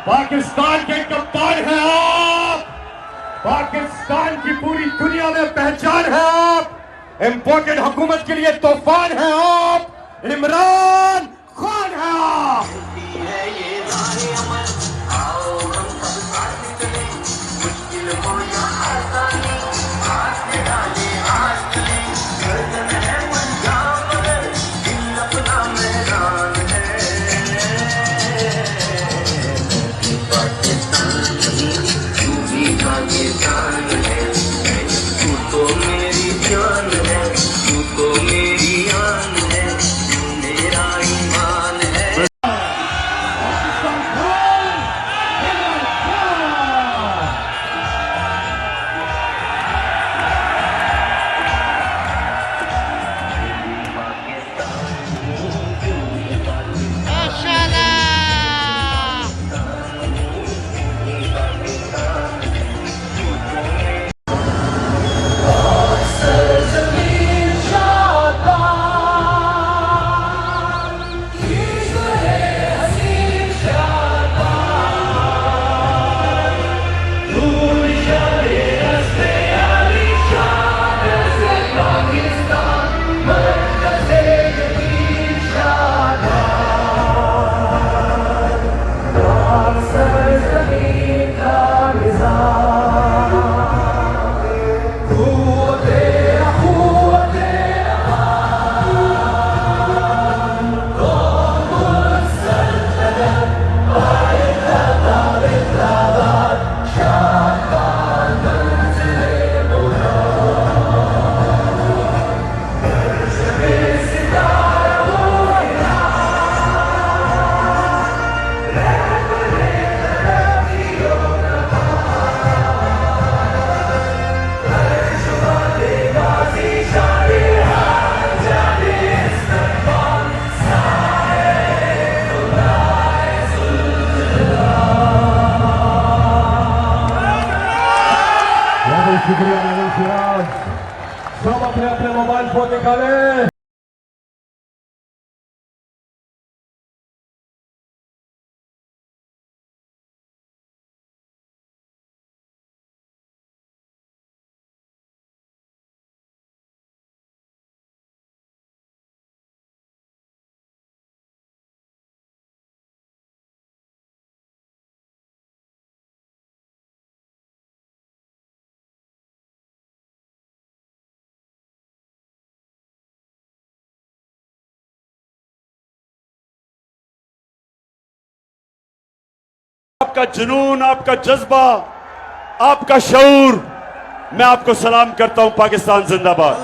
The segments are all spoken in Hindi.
पाकिस्तान के कप्तान हैं आप। पाकिस्तान की पूरी दुनिया में पहचान है आप। इंपोर्टेड हुकूमत के लिए तूफान है आप। इमरान खान है आप। शुक्रिया नजर सिराज। सब अपने अपने मोबाइल फोन निकाले। आपका जुनून, आपका जज्बा, आपका शऊर, मैं आपको सलाम करता हूं। पाकिस्तान जिंदाबाद।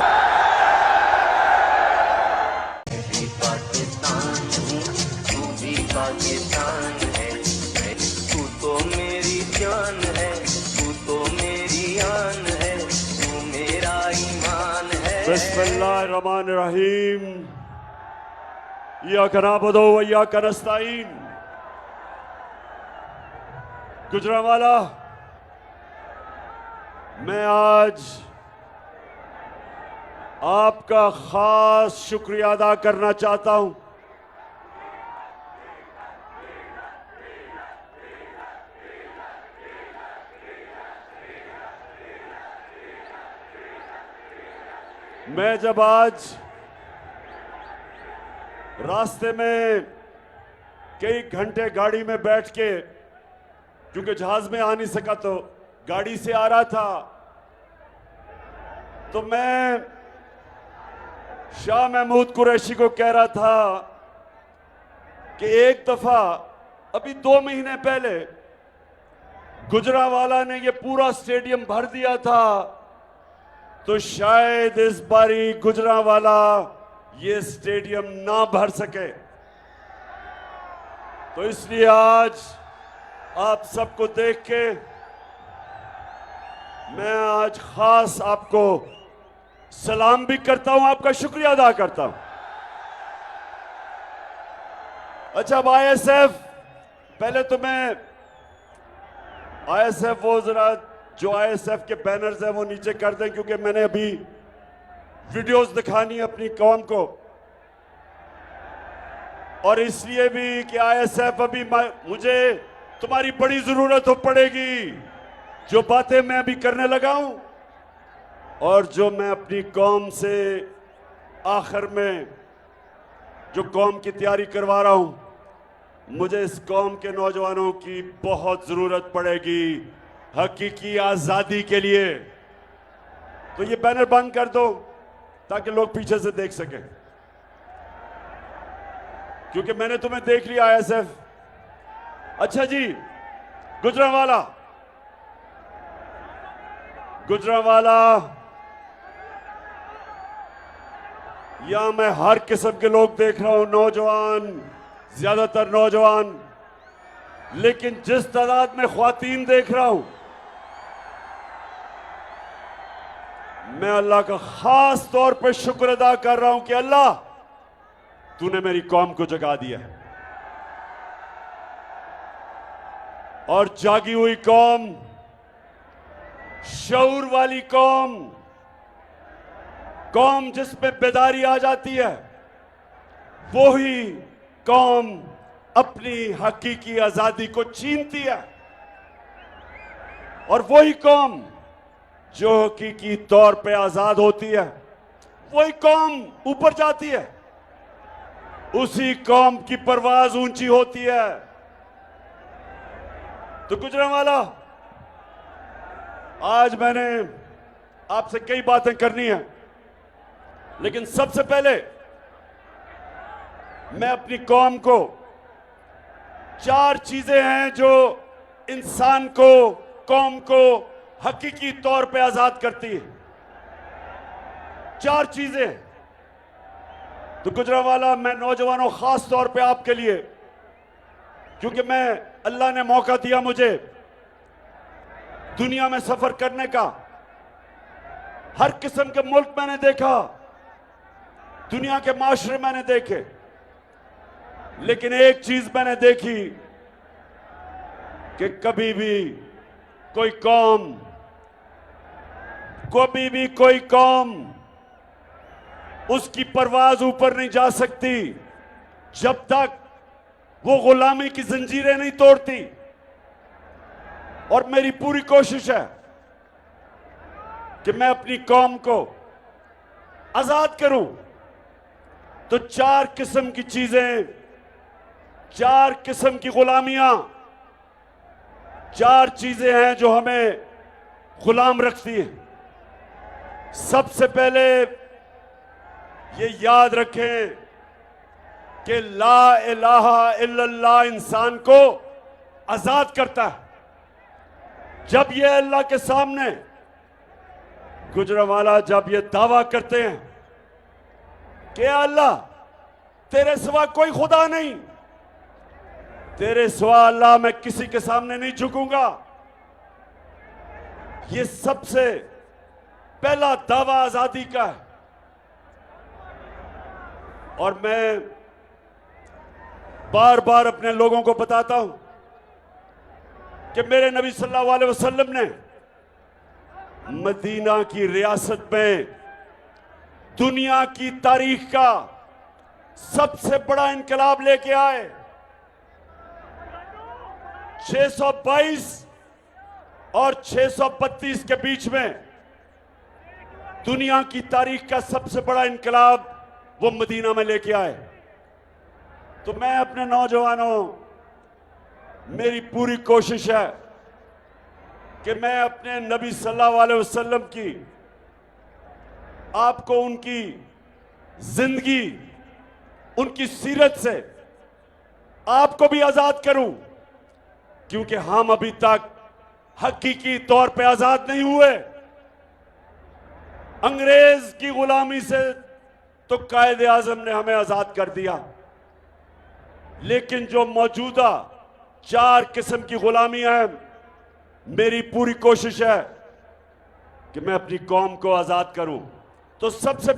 तू तो मेरी जान है, तू तो मेरी आन है, तू मेरा ईमान है। बिस्मिल्लाहिर्रहमानिर्रहीम। इय्याका नअबुदु व इय्याका नस्तईन। गुजरांवाला, मैं आज आपका खास शुक्रिया अदा करना चाहता हूं। मैं जब आज रास्ते में कई घंटे गाड़ी में बैठ के, क्योंकि जहाज में आ नहीं सका तो गाड़ी से आ रहा था, तो मैं शाह महमूद कुरैशी को कह रहा था कि एक दफा अभी 2 महीने पहले गुजरांवाला ने ये पूरा स्टेडियम भर दिया था, तो शायद इस बारी गुजरांवाला ये स्टेडियम ना भर सके। तो इसलिए आज आप सबको देख के मैं आज खास आपको सलाम भी करता हूं, आपका शुक्रिया अदा करता हूं। अच्छा, अब आईएसएफ, पहले तो मैं आईएसएफ वो जरा जो आईएसएफ के बैनर्स हैं वो नीचे कर दें, क्योंकि मैंने अभी वीडियोस दिखानी अपनी कौम को, और इसलिए भी कि आईएसएफ अभी मुझे तुम्हारी बड़ी जरूरत हो पड़ेगी। जो बातें मैं अभी करने लगा हूं और जो मैं अपनी कौम से आखिर में जो कौम की तैयारी करवा रहा हूं, मुझे इस कौम के नौजवानों की बहुत जरूरत पड़ेगी हकीकी आजादी के लिए। तो ये बैनर बंद कर दो ताकि लोग पीछे से देख सकें, क्योंकि मैंने तुम्हें देख लिया आईएसएफ। अच्छा जी, गुजरांवाला यहां मैं हर किस्म के लोग देख रहा हूं, नौजवान, ज्यादातर नौजवान, लेकिन जिस तादाद में ख्वातीन देख रहा हूं, मैं अल्लाह का खास तौर पे शुक्र अदा कर रहा हूं कि अल्लाह तूने मेरी कौम को जगा दिया। और जागी हुई कौम, शऊर वाली कौम, कौम जिसमें बेदारी आ जाती है, वो ही कौम अपनी हकीकी आजादी को छीनती है। और वही कौम जो हकीकी तौर पे आजाद होती है, वही कौम ऊपर जाती है, उसी कौम की परवाज ऊंची होती है। तो गुजरांवाला, आज मैंने आपसे कई बातें करनी है, लेकिन सबसे पहले मैं अपनी कौम को, 4 चीजें हैं जो इंसान को, कौम को हकीकी तौर पे आजाद करती है। 4 चीजें। तो गुजरांवाला, मैं नौजवानों, खास तौर पे आपके लिए, क्योंकि अल्लाह ने मौका दिया मुझे दुनिया में सफर करने का, हर किस्म के मुल्क मैंने देखा, दुनिया के माशरे मैंने देखे, लेकिन एक चीज मैंने देखी कि कभी भी कोई कौम, उसकी परवाज ऊपर नहीं जा सकती जब तक वो गुलामी की जंजीरें नहीं तोड़ती। और मेरी पूरी कोशिश है कि मैं अपनी कौम को आजाद करूं। तो 4 किस्म की चीजें, 4 किस्म की गुलामियां, 4 चीजें हैं जो हमें गुलाम रखती हैं। सबसे पहले ये याद रखें कि ला इलाहा इल्लल्लाह इंसान को आजाद करता है। जब ये अल्लाह के सामने, गुजरांवाला, जब ये दावा करते हैं कि अल्लाह तेरे सिवा कोई खुदा नहीं, तेरे सिवा अल्लाह मैं किसी के सामने नहीं झुकूंगा, ये सबसे पहला दावा आजादी का है। और मैं बार बार अपने लोगों को बताता हूं कि मेरे नबी सल्लल्लाहु अलैहि वसल्लम ने मदीना की रियासत में दुनिया की तारीख का सबसे बड़ा इनकलाब लेके आए। 622 और 632 के बीच में दुनिया की तारीख का सबसे बड़ा इनकलाब वो मदीना में लेके आए। तो मैं अपने नौजवानों, मेरी पूरी कोशिश है कि मैं अपने नबी सल्लल्लाहु अलैहि वसल्लम की, आपको उनकी जिंदगी, उनकी सीरत से आपको भी आजाद करूं, क्योंकि हम अभी तक हकीकी तौर पे आजाद नहीं हुए। अंग्रेज की गुलामी से तो कायदे आजम ने हमें आजाद कर दिया, लेकिन जो मौजूदा 4 किस्म की गुलामियां हैं, मेरी पूरी कोशिश है कि मैं अपनी कौम को आजाद करूं। तो सबसे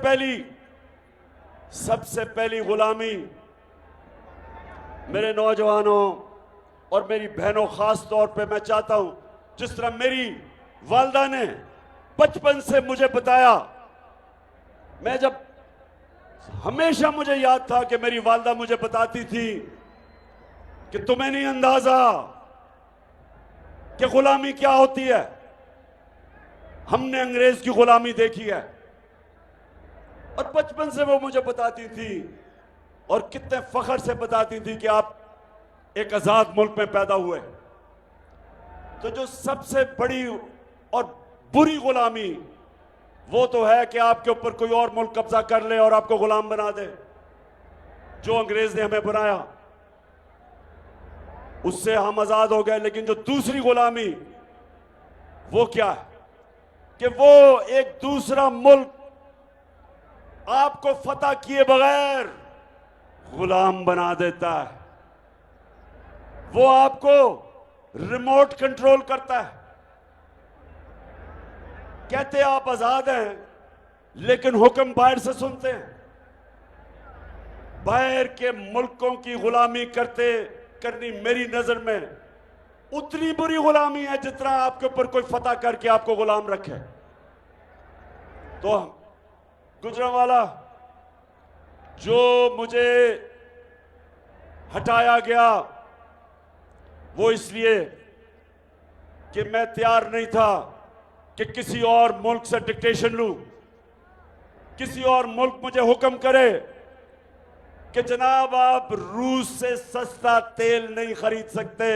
पहली गुलामी, मेरे नौजवानों और मेरी बहनों, खास तौर पे मैं चाहता हूं, जिस तरह मेरी वालदा ने बचपन से मुझे बताया, मैं जब, हमेशा मुझे याद था कि मेरी वालदा मुझे बताती थी कि तुम्हें नहीं अंदाजा कि गुलामी क्या होती है। हमने अंग्रेज की गुलामी देखी है और बचपन से वो मुझे बताती थी और कितने फख्र से बताती थी कि आप एक आजाद मुल्क में पैदा हुए। तो जो सबसे बड़ी और बुरी गुलामी वो तो है कि आपके ऊपर कोई और मुल्क कब्जा कर ले और आपको गुलाम बना दे, जो अंग्रेज ने हमें बनाया। उससे हम आजाद हो गए। लेकिन जो दूसरी गुलामी वो क्या है कि वो एक दूसरा मुल्क आपको फतह किए बगैर गुलाम बना देता है। वो आपको रिमोट कंट्रोल करता है। कहते आप आजाद हैं लेकिन हुक्म बाहर से सुनते हैं। बाहर के मुल्कों की गुलामी करनी मेरी नजर में उतनी बुरी गुलामी है जितना आपके ऊपर कोई फतह करके आपको गुलाम रखे। तो गुजरांवाला जो मुझे हटाया गया वो इसलिए कि मैं तैयार नहीं था कि किसी और मुल्क से डिक्टेशन लूं, किसी और मुल्क मुझे हुक्म करे कि जनाब आप रूस से सस्ता तेल नहीं खरीद सकते,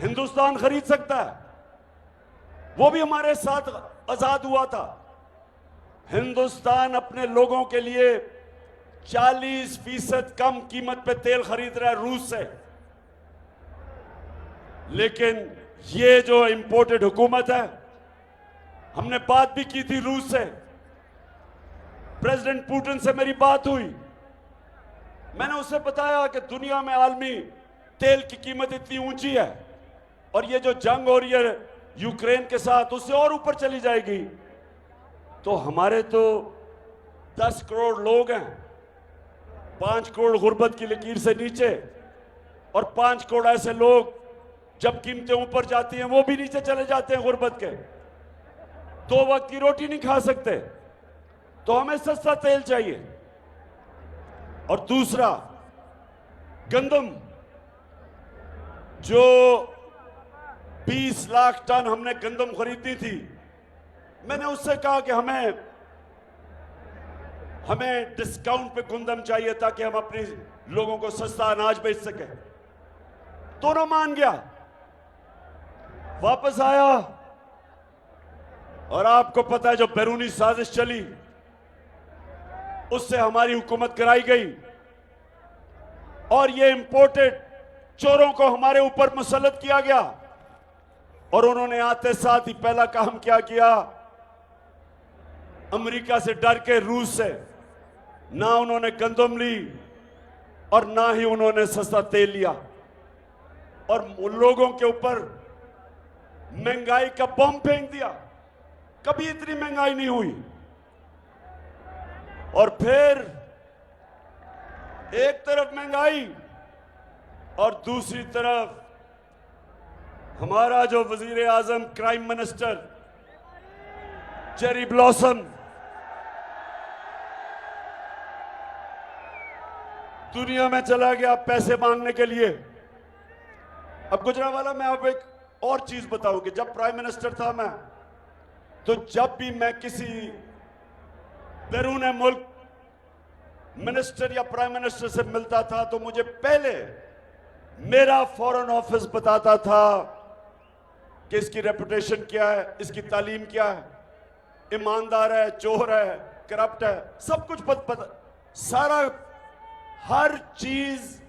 हिंदुस्तान खरीद सकता है। वो भी हमारे साथ आजाद हुआ था। हिंदुस्तान अपने लोगों के लिए 40% कम कीमत पे तेल खरीद रहा है रूस से। लेकिन ये जो इंपोर्टेड हुकूमत है, हमने बात भी की थी रूस से। प्रेसिडेंट पुतिन से मेरी बात हुई। मैंने उसे बताया कि दुनिया में आलमी तेल की कीमत इतनी ऊंची है और ये जो जंग हो रही है यूक्रेन के साथ उससे और ऊपर चली जाएगी। तो हमारे तो 10 करोड़ लोग हैं, 5 करोड़ गुर्बत की लकीर से नीचे, और 5 करोड़ ऐसे लोग जब कीमतें ऊपर जाती हैं वो भी नीचे चले जाते हैं गुर्बत के। 2 वक्त की रोटी नहीं खा सकते। तो हमें सस्ता तेल चाहिए। और दूसरा गंदम, जो 20 लाख टन हमने गंदम खरीदी थी, मैंने उससे कहा कि हमें डिस्काउंट पे गंदम चाहिए ताकि हम अपने लोगों को सस्ता अनाज बेच सके। दोनों मान गया, वापस आया। और आपको पता है जो बैरूनी साजिश चली उससे हमारी हुकूमत कराई गई और ये इंपोर्टेड चोरों को हमारे ऊपर मुसल्लत किया गया। और उन्होंने आते साथ ही पहला काम क्या किया, अमेरिका से डर के रूस से ना उन्होंने गंदम ली और ना ही उन्होंने सस्ता तेल लिया और उन लोगों के ऊपर महंगाई का बम फेंक दिया। कभी इतनी महंगाई नहीं हुई। और फिर एक तरफ महंगाई और दूसरी तरफ हमारा जो वजीर आजम क्राइम मिनिस्टर चेरी ब्लॉसम दुनिया में चला गया पैसे मांगने के लिए। अब गुजरांवाला मैं अब एक और चीज बताऊं कि जब प्राइम मिनिस्टर था मैं, तो जब भी मैं किसी बैरून मुल्क मिनिस्टर या प्राइम मिनिस्टर से मिलता था तो मुझे पहले मेरा फॉरेन ऑफिस बताता था कि इसकी रेपुटेशन क्या है, इसकी तालीम क्या है, ईमानदार है, चोर है, करप्ट है, सब कुछ पता, सारा हर चीज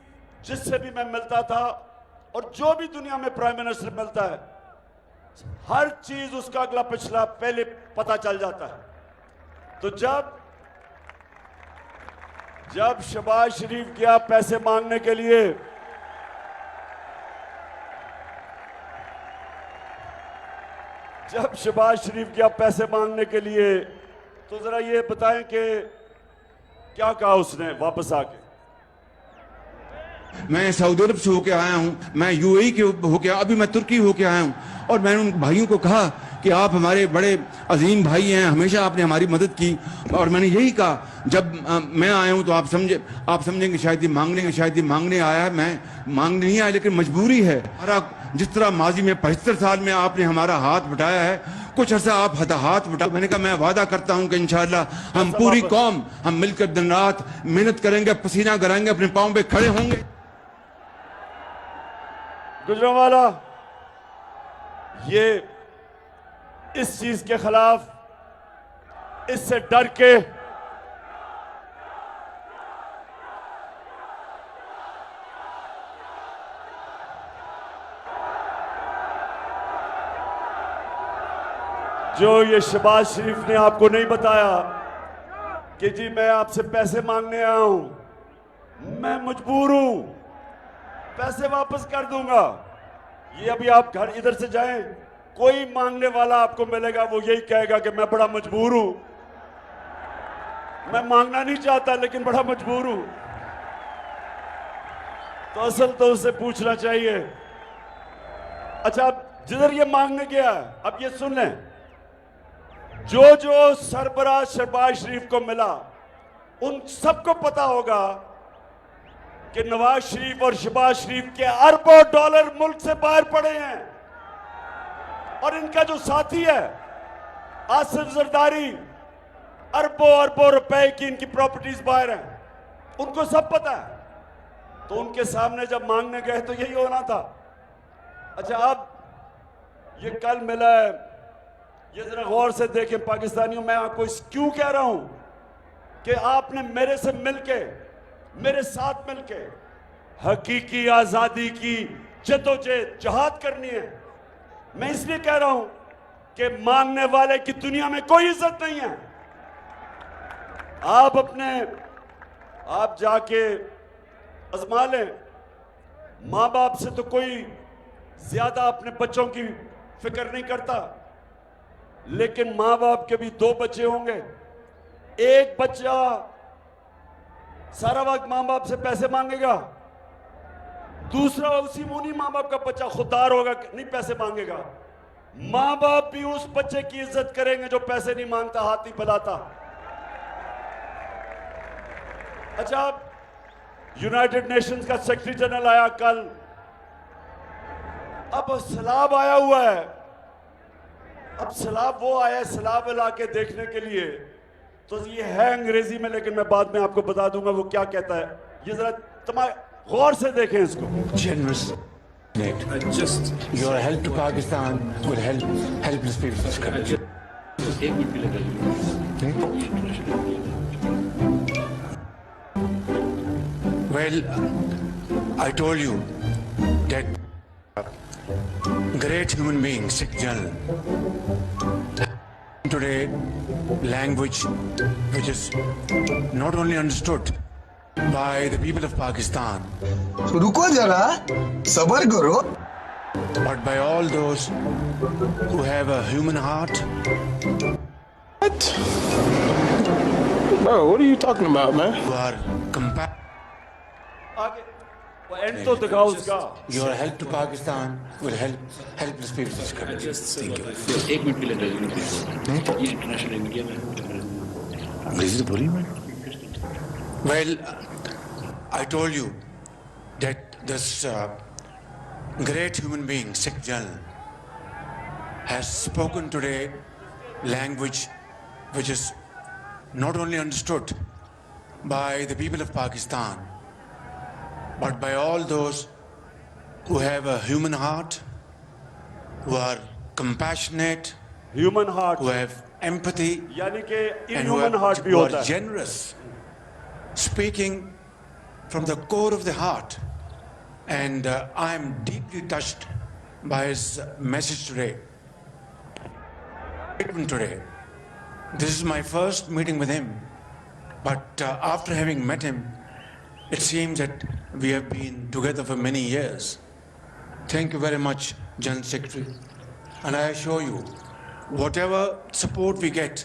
जिससे भी मैं मिलता था और जो भी दुनिया में प्राइम मिनिस्टर मिलता है हर चीज उसका अगला पिछला पहले पता चल जाता है। तो जब शहबाज शरीफ गया पैसे मांगने के लिए, जब शहबाज शरीफ गया पैसे मांगने के लिए, तो जरा ये बताएं कि क्या कहा उसने वापस आके। मैं सऊदी अरब से होके आया हूँ, मैं यूएई के होके, अभी मैं तुर्की होके आया हूँ, और मैंने उन भाइयों को कहा कि आप हमारे बड़े अजीम भाई हैं, हमेशा आपने हमारी मदद की। और मैंने यही कहा, जब मैं आया हूँ तो आप समझेंगे शायद ये मांगने आया है। मैं मांगने नहीं आया, लेकिन मजबूरी है हमारा। जिस तरह माजी में 75 साल में आपने हमारा हाथ बटाया है, कुछ अर्सा आप हाथ बटाओ। मैंने कहा मैं वादा करता हूँ कि इंशाअल्लाह हम पूरी कौम हम मिलकर दिन रात मेहनत करेंगे, पसीना कराएंगे, अपने पाँव पे खड़े होंगे। गुजरांवाला ये इस चीज के खिलाफ, इससे डर के जो ये शहबाज शरीफ ने आपको नहीं बताया कि जी मैं आपसे पैसे मांगने आया हूं, मैं मजबूर हूं, पैसे वापस कर दूंगा। ये अभी आप घर इधर से जाएं, कोई मांगने वाला आपको मिलेगा, वो यही कहेगा कि मैं बड़ा मजबूर हूं, मैं मांगना नहीं चाहता लेकिन बड़ा मजबूर हूं। तो असल तो उससे पूछना चाहिए। अच्छा, अब जिधर ये मांगने गया, अब ये सुन लें, जो जो सरबराह शहबाज शरीफ को मिला, उन सबको पता होगा कि नवाज शरीफ और शहबाज शरीफ के अरबों डॉलर मुल्क से बाहर पड़े हैं। और इनका जो साथी है आसिफ जरदारी, अरबों अरबों रुपए की इनकी प्रॉपर्टीज बाहर हैं, उनको सब पता है। तो उनके सामने जब मांगने गए तो यही होना था। अच्छा, अब ये कल मिला है, ये जरा गौर से देखें पाकिस्तानियों, मैं आपको क्यों कह रहा हूं कि आपने मेरे से मिलके, मेरे साथ मिलके हकीकी आजादी की जद्दोजहद जहाद करनी है। मैं इसलिए कह रहा हूं कि मांगने वाले की दुनिया में कोई इज्जत नहीं है। आप जाके आजमा लें, मां बाप से तो कोई ज्यादा अपने बच्चों की फिक्र नहीं करता, लेकिन मां बाप के भी 2 बच्चे होंगे। एक बच्चा सारा वक्त मां बाप से पैसे मांगेगा, दूसरा उसी मुनी मां बाप का बच्चा खुददार होगा, नहीं पैसे मांगेगा। मां बाप भी उस बच्चे की इज्जत करेंगे जो पैसे नहीं मांगता, हाथ नहीं फैलाता। अच्छा, यूनाइटेड नेशंस का सेक्रेटरी जनरल आया कल, अब सैलाब आया हुआ है। अब सैलाब वो आया है सैलाब इलाके देखने के लिए, तो ये है अंग्रेजी में, लेकिन मैं बाद में आपको बता दूंगा वो क्या कहता है। ये जरा गौर से देखें इसको। Generous. Just your help to Pakistan will help helpless people. Well, I told you that great human being, Sikh General, today language which is not only understood by the people of Pakistan, रुको जरा, सबर करो, but by all those who have a human heart. What? Bro, what are you talking about, man? Who are compassionate. आगे वो एंड तो दिखाओ उसका। Your help to Pakistan will help helpless people in this country. Thank you. एक मिनट के लिए अंग्रेजी ये इंटरनेशनल मीडिया में अंग्रेजी तो बोलिए मैं। Well, I told you that this great human being, Sikh General, has spoken today language which is not only understood by the people of Pakistan, but by all those who have a human heart, who are compassionate, human heart, who have empathy, यानी कि and who इनह्यूमन हार्ट भी who होता are है। generous, speaking from the core of the heart. And I am deeply touched by his message today. Today, this is my first meeting with him, but after having met him, it seems that we have been together for many years. Thank you very much, General Secretary. And I assure you, whatever support we get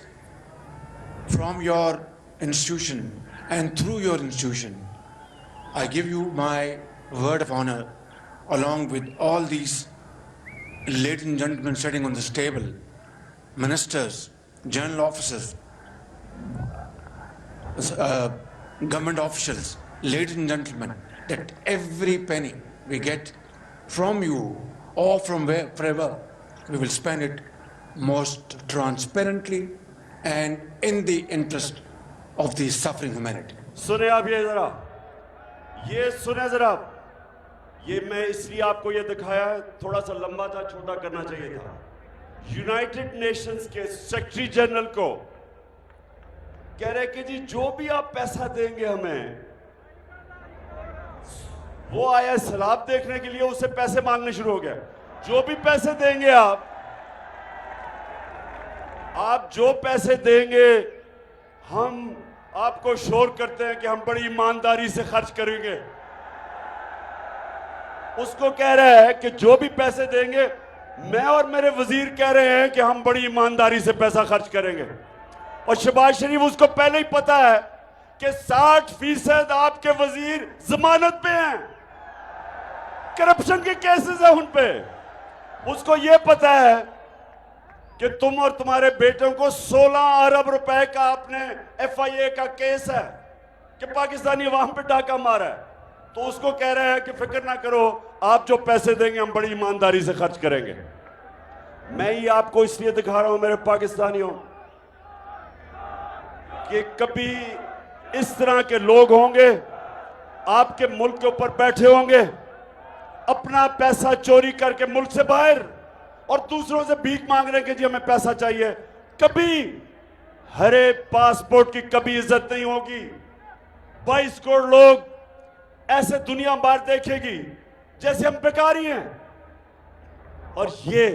from your institution and through your institution, I give you my word of honor, along with all these ladies and gentlemen sitting on this table, ministers, general officers, government officials, ladies and gentlemen, that every penny we get from you or from wherever, we will spend it most transparently and in the interest of the suffering humanity. सुने आप ये सुने जरा, ये मैं इसलिए आपको ये दिखाया है, थोड़ा सा लंबा था, छोटा करना चाहिए था। यूनाइटेड नेशंस के सेक्रेटरी जनरल को कह रहे कि जी जो भी आप पैसा देंगे हमें, वो आया सैलाब देखने के लिए, उससे पैसे मांगने शुरू हो गया। जो भी पैसे देंगे आप जो पैसे देंगे, हम आपको शोर करते हैं कि हम बड़ी ईमानदारी से खर्च करेंगे। उसको कह रहा है कि जो भी पैसे देंगे, मैं और मेरे वजीर कह रहे हैं कि हम बड़ी ईमानदारी से पैसा खर्च करेंगे। और शहबाज शरीफ उसको पहले ही पता है कि 60% आपके वजीर जमानत पे हैं, करप्शन के केसेस हैं उन पे। उसको यह पता है कि तुम और तुम्हारे बेटों को 16 अरब रुपए का अपने FIA का केस है कि पाकिस्तानी अवाम पे डाका मारा है। तो उसको कह रहे हैं कि फिक्र ना करो, आप जो पैसे देंगे हम बड़ी ईमानदारी से खर्च करेंगे। मैं ये आपको इसलिए दिखा रहा हूं मेरे पाकिस्तानियों कि कभी इस तरह के लोग होंगे आपके मुल्क के ऊपर बैठे होंगे, अपना पैसा चोरी करके मुल्क से बाहर, और दूसरों से भीख मांग रहे हैं कि जी हमें पैसा चाहिए। कभी हरे पासपोर्ट की कभी इज्जत नहीं होगी। 22 करोड़ लोग ऐसे दुनिया बाहर देखेगी जैसे हम बेकारी हैं, और ये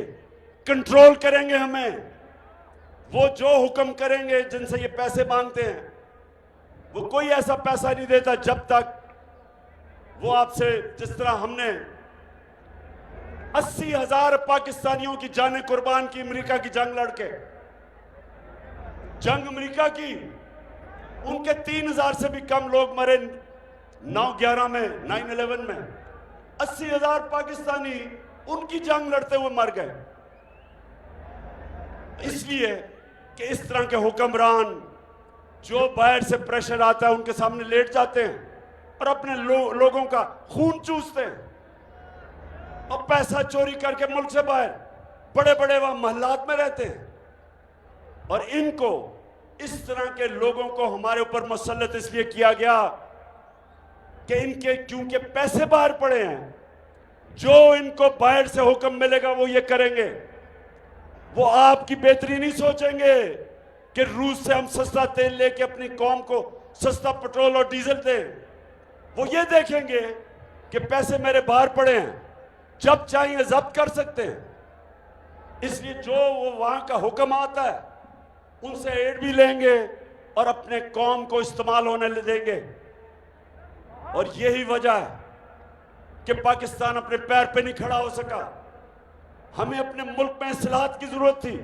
कंट्रोल करेंगे हमें। वो जो हुक्म करेंगे, जिनसे ये पैसे मांगते हैं, वो कोई ऐसा पैसा नहीं देता जब तक वो आपसे, जिस तरह हमने 80,000 पाकिस्तानियों की जानें कुर्बान की अमेरिका की जंग लड़के, जंग अमेरिका की, उनके 3,000 से भी कम लोग मरे 9/11 में, 9/11 में। 80,000 पाकिस्तानी उनकी जंग लड़ते हुए मर गए, इसलिए कि इस तरह के हुक्मरान जो बाहर से प्रेशर आता है उनके सामने लेट जाते हैं और अपने लोगों का खून चूसते हैं और पैसा चोरी करके मुल्क से बाहर बड़े बड़े वहां महल्लात में रहते हैं। और इनको, इस तरह के लोगों को हमारे ऊपर मुसल्लत इसलिए किया गया कि इनके क्योंकि पैसे बाहर पड़े हैं, जो इनको बाहर से हुक्म मिलेगा वो ये करेंगे। वो आपकी बेहतरी नहीं सोचेंगे कि रूस से हम सस्ता तेल लेके अपनी कौम को सस्ता पेट्रोल और डीजल दें। वो ये देखेंगे कि पैसे मेरे बाहर पड़े हैं, जब चाहिए जब्त कर सकते हैं। इसलिए जो वो वहां का हुक्म आता है उनसे एड भी लेंगे और अपने कौम को इस्तेमाल होने देंगे। और यही वजह है कि पाकिस्तान अपने पैर पे नहीं खड़ा हो सका। हमें अपने मुल्क में इस्लाहत की जरूरत थी।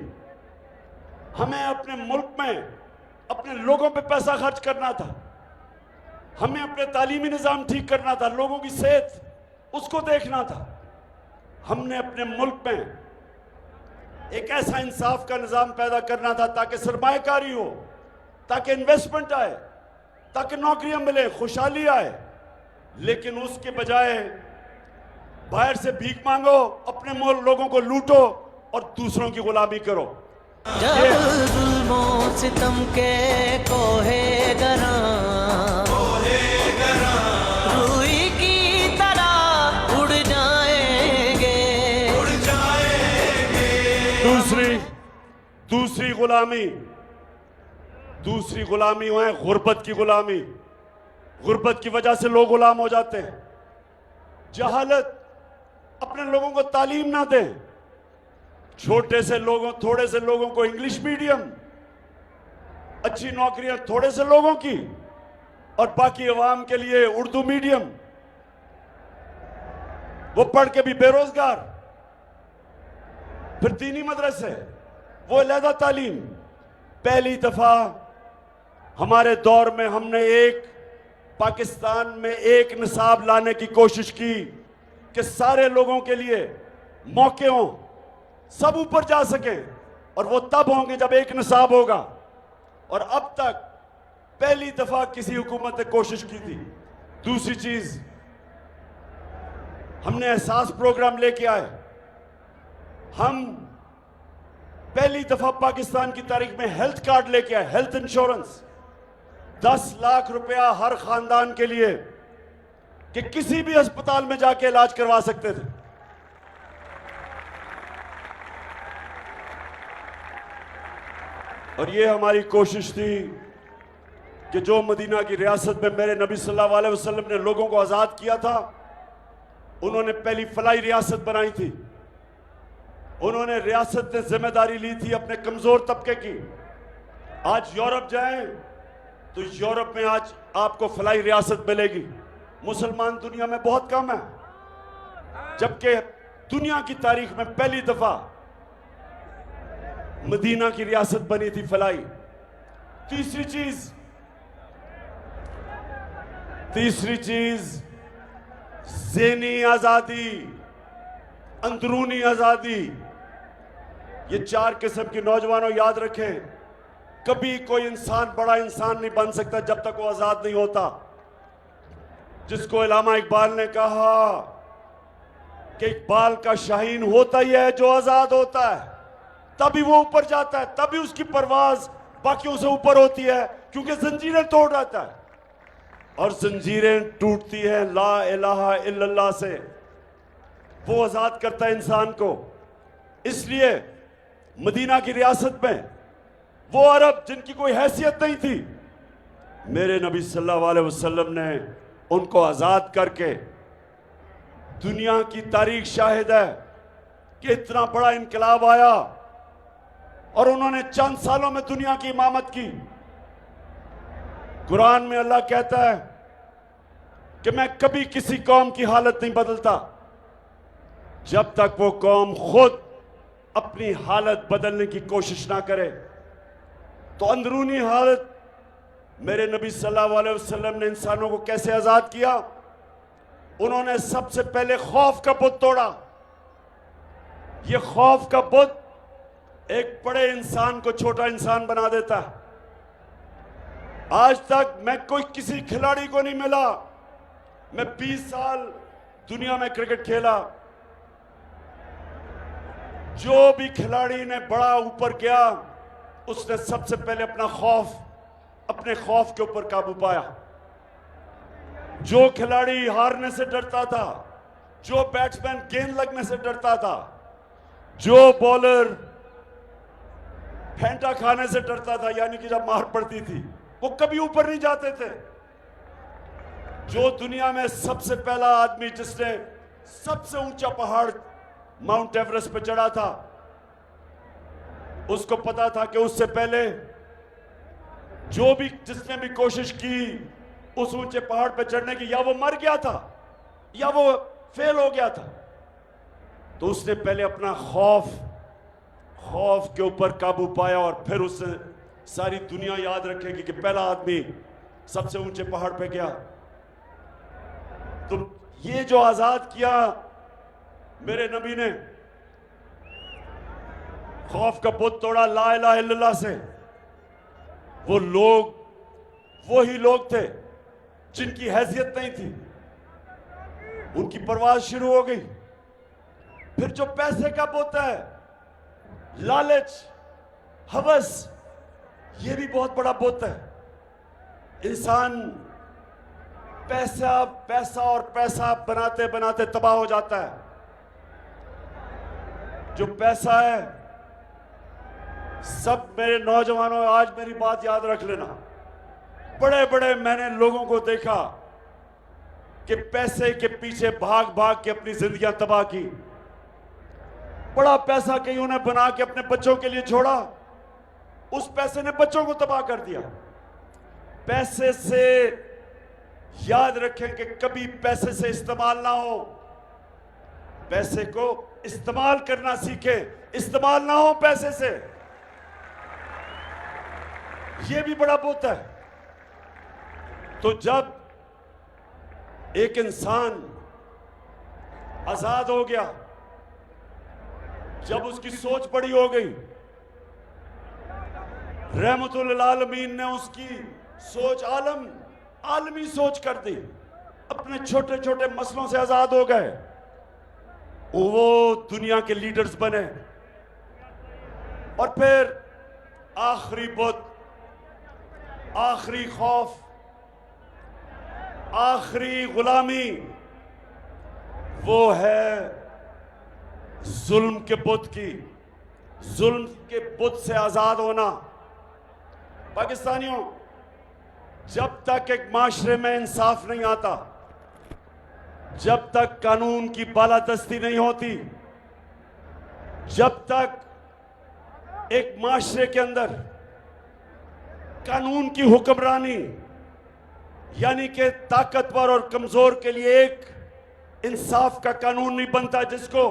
हमें अपने मुल्क में अपने लोगों पे पैसा खर्च करना था। हमें अपने तालीमी निज़ाम ठीक करना था, लोगों की सेहत उसको देखना था। हमने अपने मुल्क में एक ऐसा इंसाफ का निज़ाम पैदा करना था ताकि सरमायाकारी हो, ताकि इन्वेस्टमेंट आए, ताकि नौकरियां मिले, खुशहाली आए। लेकिन उसके बजाय बाहर से भीख मांगो, अपने लोगों को लूटो और दूसरों की गुलामी करो। सितम के कोहे गरा रूई की तरह उड़ जाएंगे। दूसरी गुलामी है गुर्बत की गुलामी। गुर्बत की वजह से लोग गुलाम हो जाते हैं। जहालत, अपने लोगों को तालीम ना दें। थोड़े से लोगों को इंग्लिश मीडियम, अच्छी नौकरियां थोड़े से लोगों की, और बाकी अवाम के लिए उर्दू मीडियम। वो पढ़ के भी बेरोजगार। फिर दीनी मदरसे, वो अलहदा तालीम। पहली दफा हमारे दौर में हमने एक पाकिस्तान में एक निसाब लाने की कोशिश की कि सारे लोगों के लिए मौके हों, सब ऊपर जा सकें, और वो तब होंगे जब एक निसाब होगा। और अब तक पहली दफा किसी हुकूमत ने कोशिश की थी। दूसरी चीज, हमने एहसास प्रोग्राम लेके आए। हम पहली दफा पाकिस्तान की तारीख में हेल्थ कार्ड लेके आए, हेल्थ इंश्योरेंस, 10 लाख रुपया हर खानदान के लिए कि किसी भी अस्पताल में जाके इलाज करवा सकते थे। और ये हमारी कोशिश थी कि जो मदीना की रियासत में मेरे नबी सल्लल्लाहु अलैहि वसल्लम ने लोगों को आजाद किया था, उन्होंने पहली फलाई रियासत बनाई थी। उन्होंने रियासत ने जिम्मेदारी ली थी अपने कमजोर तबके की। आज यूरोप जाएं तो यूरोप में आज आपको फलाई रियासत मिलेगी। मुसलमान दुनिया में बहुत कम है, जबकि दुनिया की तारीख में पहली दफा मदीना की रियासत बनी थी फलाई। तीसरी चीज ज़हनी आजादी, अंदरूनी आजादी। ये 4 किस्म के नौजवानों याद रखें, कभी कोई इंसान बड़ा इंसान नहीं बन सकता जब तक वो आजाद नहीं होता। जिसको इल्लामा इकबाल ने कहा कि इकबाल का शाहीन होता ही है जो आजाद होता है, तभी वो ऊपर जाता है, तभी उसकी परवाज बाकियों से ऊपर होती है, क्योंकि जंजीरें तोड़ रहता है। और जंजीरें टूटती है ला इलाहा इल्लल्लाह से, वो आजाद करता है इंसान को। इसलिए मदीना की रियासत में वो अरब जिनकी कोई हैसियत नहीं थी, मेरे नबी सल्लल्लाहु अलैहि वसल्लम ने उनको आजाद करके, दुनिया की तारीख शाहिद है कि इतना बड़ा इनकलाब आया और उन्होंने चंद सालों में दुनिया की इमामत की। कुरान में अल्लाह कहता है कि मैं कभी किसी कौम की हालत नहीं बदलता जब तक वो कौम खुद अपनी हालत बदलने की कोशिश ना करे। तो अंदरूनी हालत मेरे नबी सल्लल्लाहु अलैहि वसल्लम ने इंसानों को कैसे आजाद किया? उन्होंने सबसे पहले खौफ का बुत तोड़ा। ये खौफ का बुत एक बड़े इंसान को छोटा इंसान बना देता है। आज तक मैं कोई किसी खिलाड़ी को नहीं मिला, मैं 20 साल दुनिया में क्रिकेट खेला, जो भी खिलाड़ी ने बड़ा ऊपर गया उसने सबसे पहले अपने खौफ के ऊपर काबू पाया। जो खिलाड़ी हारने से डरता था, जो बैट्समैन गेंद लगने से डरता था, जो बॉलर फेंटा खाने से डरता था, यानी कि जब मार पड़ती थी, वो कभी ऊपर नहीं जाते थे। जो दुनिया में सबसे पहला आदमी जिसने सबसे ऊंचा पहाड़ माउंट एवरेस्ट पे चढ़ा था, उसको पता था कि उससे पहले जिसने भी कोशिश की उस ऊंचे पहाड़ पे चढ़ने की, या वो मर गया था या वो फेल हो गया था। तो उसने पहले अपना खौफ के ऊपर काबू पाया और फिर उससे सारी दुनिया याद रखेगी कि पहला आदमी सबसे ऊंचे पहाड़ पे गया। तो ये जो आजाद किया मेरे नबी ने, खौफ का बुत तोड़ा ला इलाहा इल्लल्लाह से। वो लोग वही लोग थे जिनकी हैसियत नहीं थी, उनकी परवाज शुरू हो गई। फिर जो पैसे का बुत है, लालच, हवस, ये भी बहुत बड़ा बुत है। इंसान पैसा बनाते बनाते तबाह हो जाता है। जो पैसा है, सब मेरे नौजवानों आज मेरी बात याद रख लेना, बड़े बड़े मैंने लोगों को देखा कि पैसे के पीछे भाग भाग के अपनी जिंदगियां तबाह की। बड़ा पैसा कईयों ने बना के अपने बच्चों के लिए छोड़ा, उस पैसे ने बच्चों को तबाह कर दिया। पैसे से याद रखें कि कभी पैसे से इस्तेमाल ना हो, पैसे को इस्तेमाल करना सीखें, इस्तेमाल ना हो पैसे से। यह भी बड़ा बुत है। तो जब एक इंसान आजाद हो गया जब उसकी सोच बड़ी हो गई। रहमतुल आलमीन ने उसकी सोच आलमी सोच कर दी, अपने छोटे छोटे मसलों से आजाद हो गए, वो दुनिया के लीडर्स बने। और फिर आखिरी बुत, आखिरी खौफ, आखिरी गुलामी, वो है जुल्म के बुत की, जुल्म के बुत से आजाद होना। पाकिस्तानियों, जब तक एक माशरे में इंसाफ नहीं आता, जब तक कानून की बालादस्ती नहीं होती, जब तक एक माशरे के अंदर कानून की हुक्मरानी यानी कि ताकतवर और कमजोर के लिए एक इंसाफ का कानून नहीं बनता, जिसको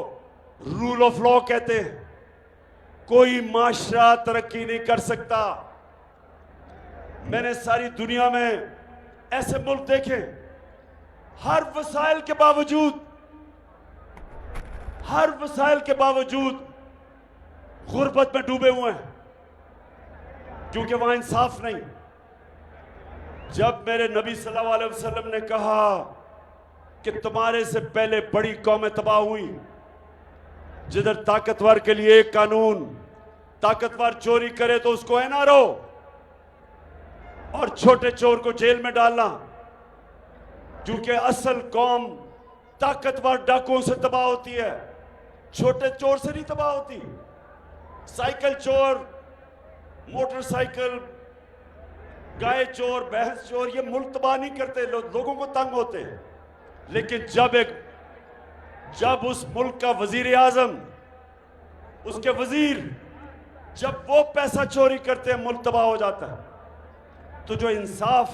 रूल ऑफ लॉ कहते हैं, कोई माशरा तरक्की नहीं कर सकता। मैंने सारी दुनिया में ऐसे मुल्क देखे, हर वसाइल के बावजूद गुर्बत में डूबे हुए हैं, क्योंकि वहां इंसाफ नहीं। जब मेरे नबी सल्लल्लाहु अलैहि वसल्लम ने कहा कि तुम्हारे से पहले बड़ी कौमें तबाह हुई, जिधर ताकतवर के लिए एक कानून, ताकतवर चोरी करे तो उसको एनआरओ और छोटे चोर को जेल में डालना, क्योंकि असल कौम ताकतवर डाकुओं से तबाह होती है, छोटे चोर से नहीं तबाह होती। साइकिल चोर, मोटरसाइकिल, गाय चोर, भैंस चोर, ये मुल्क तबाह नहीं करते, लोगों को तंग होते हैं। लेकिन जब उस मुल्क का वजीर आजम, उसके वजीर, जब वो पैसा चोरी करते हैं, मुल्क तबाह हो जाता है। तो जो इंसाफ,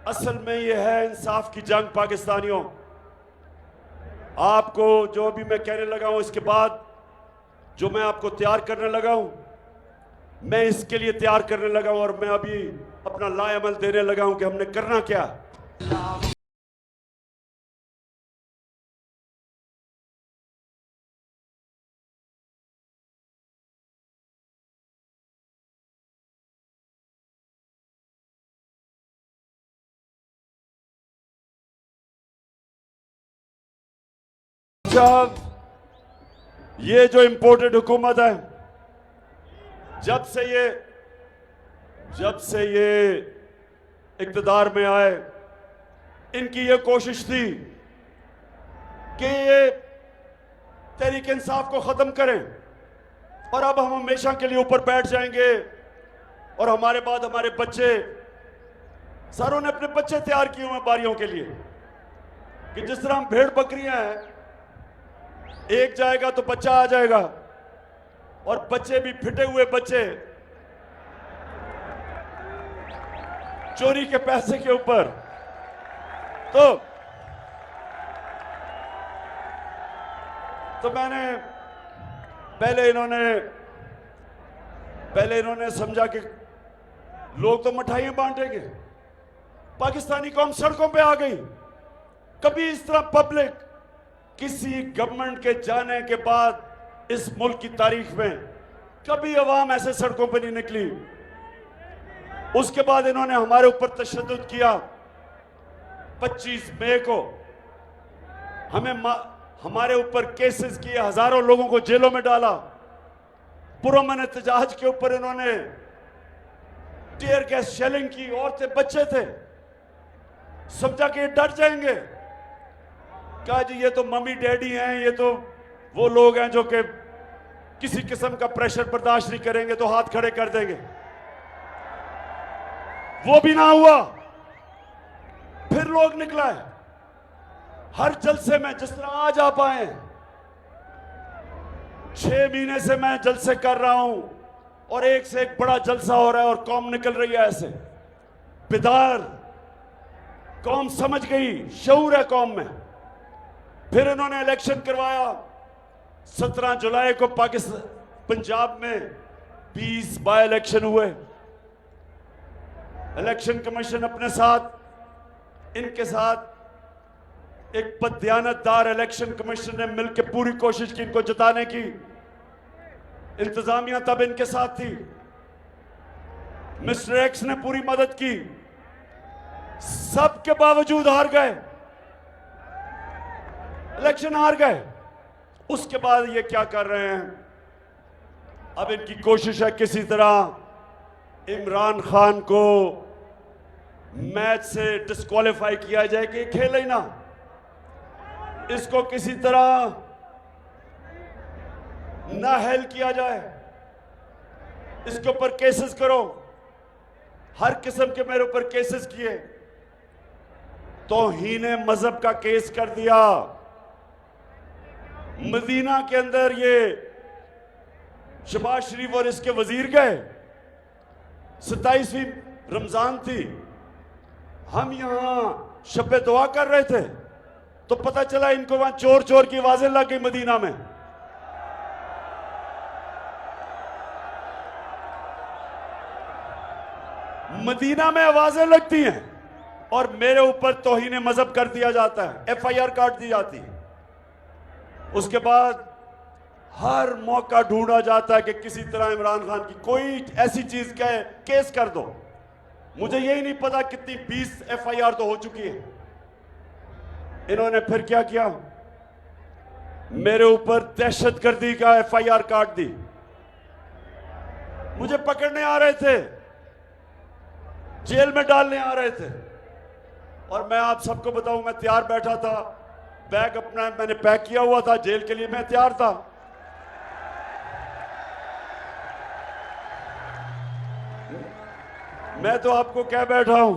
असल में ये है इंसाफ की जंग। पाकिस्तानियों, आपको जो भी मैं कहने लगा हूं, इसके बाद जो मैं आपको तैयार करने लगा हूं, मैं इसके लिए तैयार करने लगा हूं और मैं अभी अपना लाएमल देने लगा हूं कि हमने करना क्या। जब ये जो इंपोर्टेड हुकूमत है, जब से ये इक़्तिदार में आए, इनकी ये कोशिश थी कि ये तहरीक इंसाफ को ख़त्म करें और अब हम हमेशा के लिए ऊपर बैठ जाएंगे और हमारे बाद हमारे बच्चे, सारों ने अपने बच्चे तैयार किए हुए बारियों के लिए, कि जिस तरह हम भेड़ बकरियां हैं, एक जाएगा तो बच्चा आ जाएगा, और बच्चे भी फिटे हुए बच्चे चोरी के पैसे के ऊपर। तो मैंने पहले इन्होंने समझा कि लोग तो मिठाइयां बांटेंगे, पाकिस्तानी कौम सड़कों पे आ गई। कभी इस तरह पब्लिक किसी गवर्नमेंट के जाने के बाद इस मुल्क की तारीख में कभी अवाम ऐसे सड़कों पर नहीं निकली। उसके बाद इन्होंने हमारे ऊपर तशद्दुद किया। 25 मई को हमारे ऊपर केसेस किए, हजारों लोगों को जेलों में डाला। पुरअमन एहतजाज के ऊपर इन्होंने टीयर गैस शेलिंग की, औरतें बच्चे थे, समझा कि ये डर जाएंगे। कहा जी ये तो मम्मी डैडी हैं, ये तो वो लोग हैं जो कि किसी किस्म का प्रेशर बर्दाश्त नहीं करेंगे तो हाथ खड़े कर देंगे। वो भी ना हुआ। फिर लोग निकला है हर जलसे में, जिस तरह आज आप आए। 6 महीने से मैं जलसे कर रहा हूं और एक से एक बड़ा जलसा हो रहा है और कौम निकल रही है ऐसे बेदार। कौम समझ गई, शऊर है कौम में। फिर इन्होंने इलेक्शन करवाया। 17 जुलाई को पाकिस्तान पंजाब में 20 बाय इलेक्शन हुए। इलेक्शन कमीशन अपने साथ, इनके साथ एक बददियानतदार इलेक्शन कमीशन ने मिलकर पूरी कोशिश की इनको जिताने की। इंतजामिया तब इनके साथ थी, मिस्टर एक्स ने पूरी मदद की, सबके बावजूद हार गए, इलेक्शन हार गए। उसके बाद ये क्या कर रहे हैं, अब इनकी कोशिश है किसी तरह इमरान खान को मैच से डिस्क्वालीफाई किया जाए कि खेले ही ना, इसको किसी तरह नाअहल किया जाए, इसके ऊपर केसेस करो। हर किस्म के मेरे ऊपर केसेस किए, तौहीन मजहब का केस कर दिया। मदीना के अंदर ये शहबाज शरीफ और इसके वजीर गए, 27वीं रमजान थी, हम यहां शब दुआ कर रहे थे तो पता चला इनको वहां चोर चोर की आवाजें लग गई मदीना में। मदीना में आवाजें लगती हैं और मेरे ऊपर तौहीन मजहब कर दिया जाता है, FIR काट दी जाती है। उसके बाद हर मौका ढूंढा जाता है कि किसी तरह इमरान खान की कोई ऐसी चीज का केस कर दो। मुझे यही नहीं पता कितनी 20 FIR तो हो चुकी है। इन्होंने फिर क्या किया, मेरे ऊपर दहशतगर्दी का FIR काट दी। मुझे पकड़ने आ रहे थे, जेल में डालने आ रहे थे, और मैं आप सबको बताऊं मैं तैयार बैठा था, बैग अपना मैंने पैक किया हुआ था, जेल के लिए मैं तैयार था। मैं तो आपको कह बैठा हूं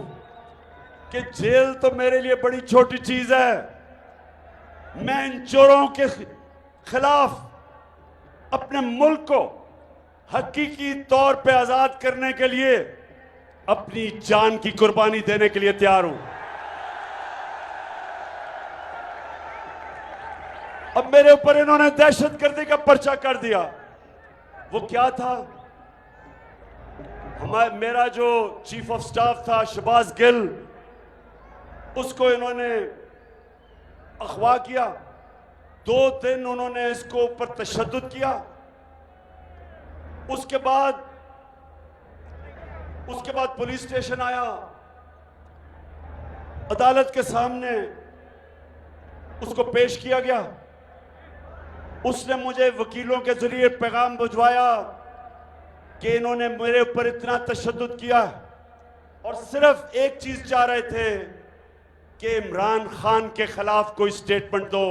कि जेल तो मेरे लिए बड़ी छोटी चीज है। मैं इन चोरों के खिलाफ अपने मुल्क को हकीकी तौर पे आजाद करने के लिए अपनी जान की कुर्बानी देने के लिए तैयार हूं। अब मेरे ऊपर इन्होंने दहशतगर्दी का पर्चा कर दिया। वो क्या था, मेरा जो चीफ ऑफ स्टाफ था शहबाज गिल, उसको इन्होंने अगवा किया। 2 दिन उन्होंने इसको ऊपर तशद्दुद किया। उसके बाद पुलिस स्टेशन आया, अदालत के सामने उसको पेश किया गया। उसने मुझे वकीलों के जरिए पैगाम भिजवाया कि इन्होंने मेरे ऊपर इतना तशद्दुद किया और सिर्फ एक चीज चाह रहे थे कि इमरान खान के खिलाफ कोई स्टेटमेंट दो।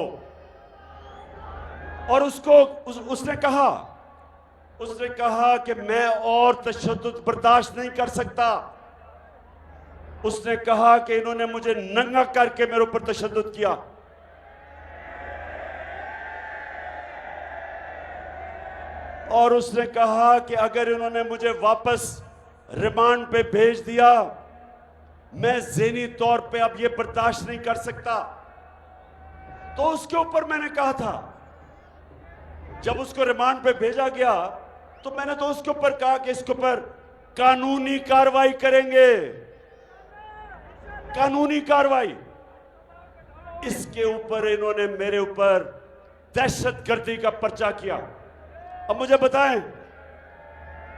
और उसने कहा कि मैं और तशद्दुद बर्दाश्त नहीं कर सकता। उसने कहा कि इन्होंने मुझे नंगा करके मेरे ऊपर तशद्दुद किया। और उसने कहा कि अगर इन्होंने मुझे वापस रिमांड पे भेज दिया, मैं ज़हनी तौर पे अब ये बर्दाश्त नहीं कर सकता। तो उसके ऊपर मैंने कहा था, जब उसको रिमांड पे भेजा गया तो मैंने तो उसके ऊपर कहा कि इसके ऊपर कानूनी कार्रवाई करेंगे, कानूनी कार्रवाई। इसके ऊपर इन्होंने मेरे ऊपर दहशतगर्दी का पर्चा किया। अब मुझे बताएं,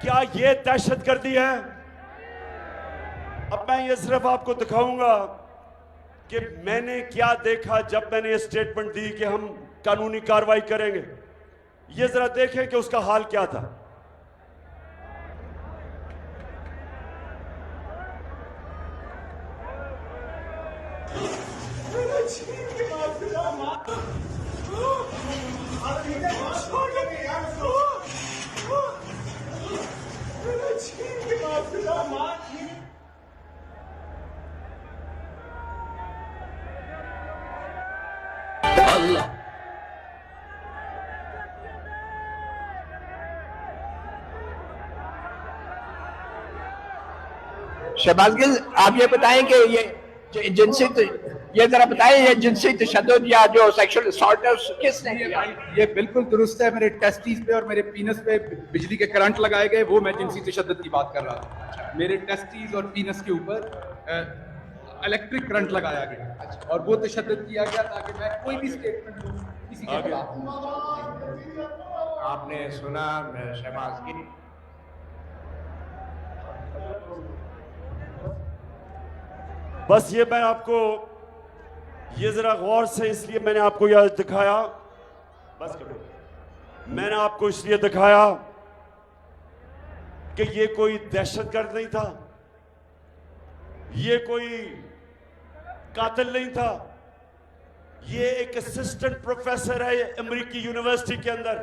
क्या ये दहशतगर्दी है? अब मैं ये सिर्फ आपको दिखाऊंगा कि मैंने क्या देखा जब मैंने ये स्टेटमेंट दी कि हम कानूनी कार्रवाई करेंगे। ये जरा देखें कि उसका हाल क्या था। शहबाज गिल, आप ये बताएं कि ये जरा बताएं, ये जिनसी तशद्दुद या जो सेक्सुअल असॉल्ट किसने किया? ये बिल्कुल दुरुस्त है। मेरे टेस्टिस पे और मेरे पीनस पे बिजली के करंट लगाए गए, वो मैं जिनसी तशद्दुद की बात कर रहा था। मेरे टेस्टिस और पीनस के ऊपर इलेक्ट्रिक करंट लगाया गया और वो तशद्दुद किया गया ताकि मैं कोई भी स्टेटमेंट दूं किसी के खिलाफ। आपने सुना शहबाज गिल। बस ये मैं आपको ये जरा गौर से इसलिए मैंने आपको यह दिखाया, बस करो, मैंने आपको इसलिए दिखाया कि ये कोई दहशतगर्द नहीं था, ये कोई कातिल नहीं था, ये एक असिस्टेंट प्रोफेसर है अमेरिकी यूनिवर्सिटी के अंदर,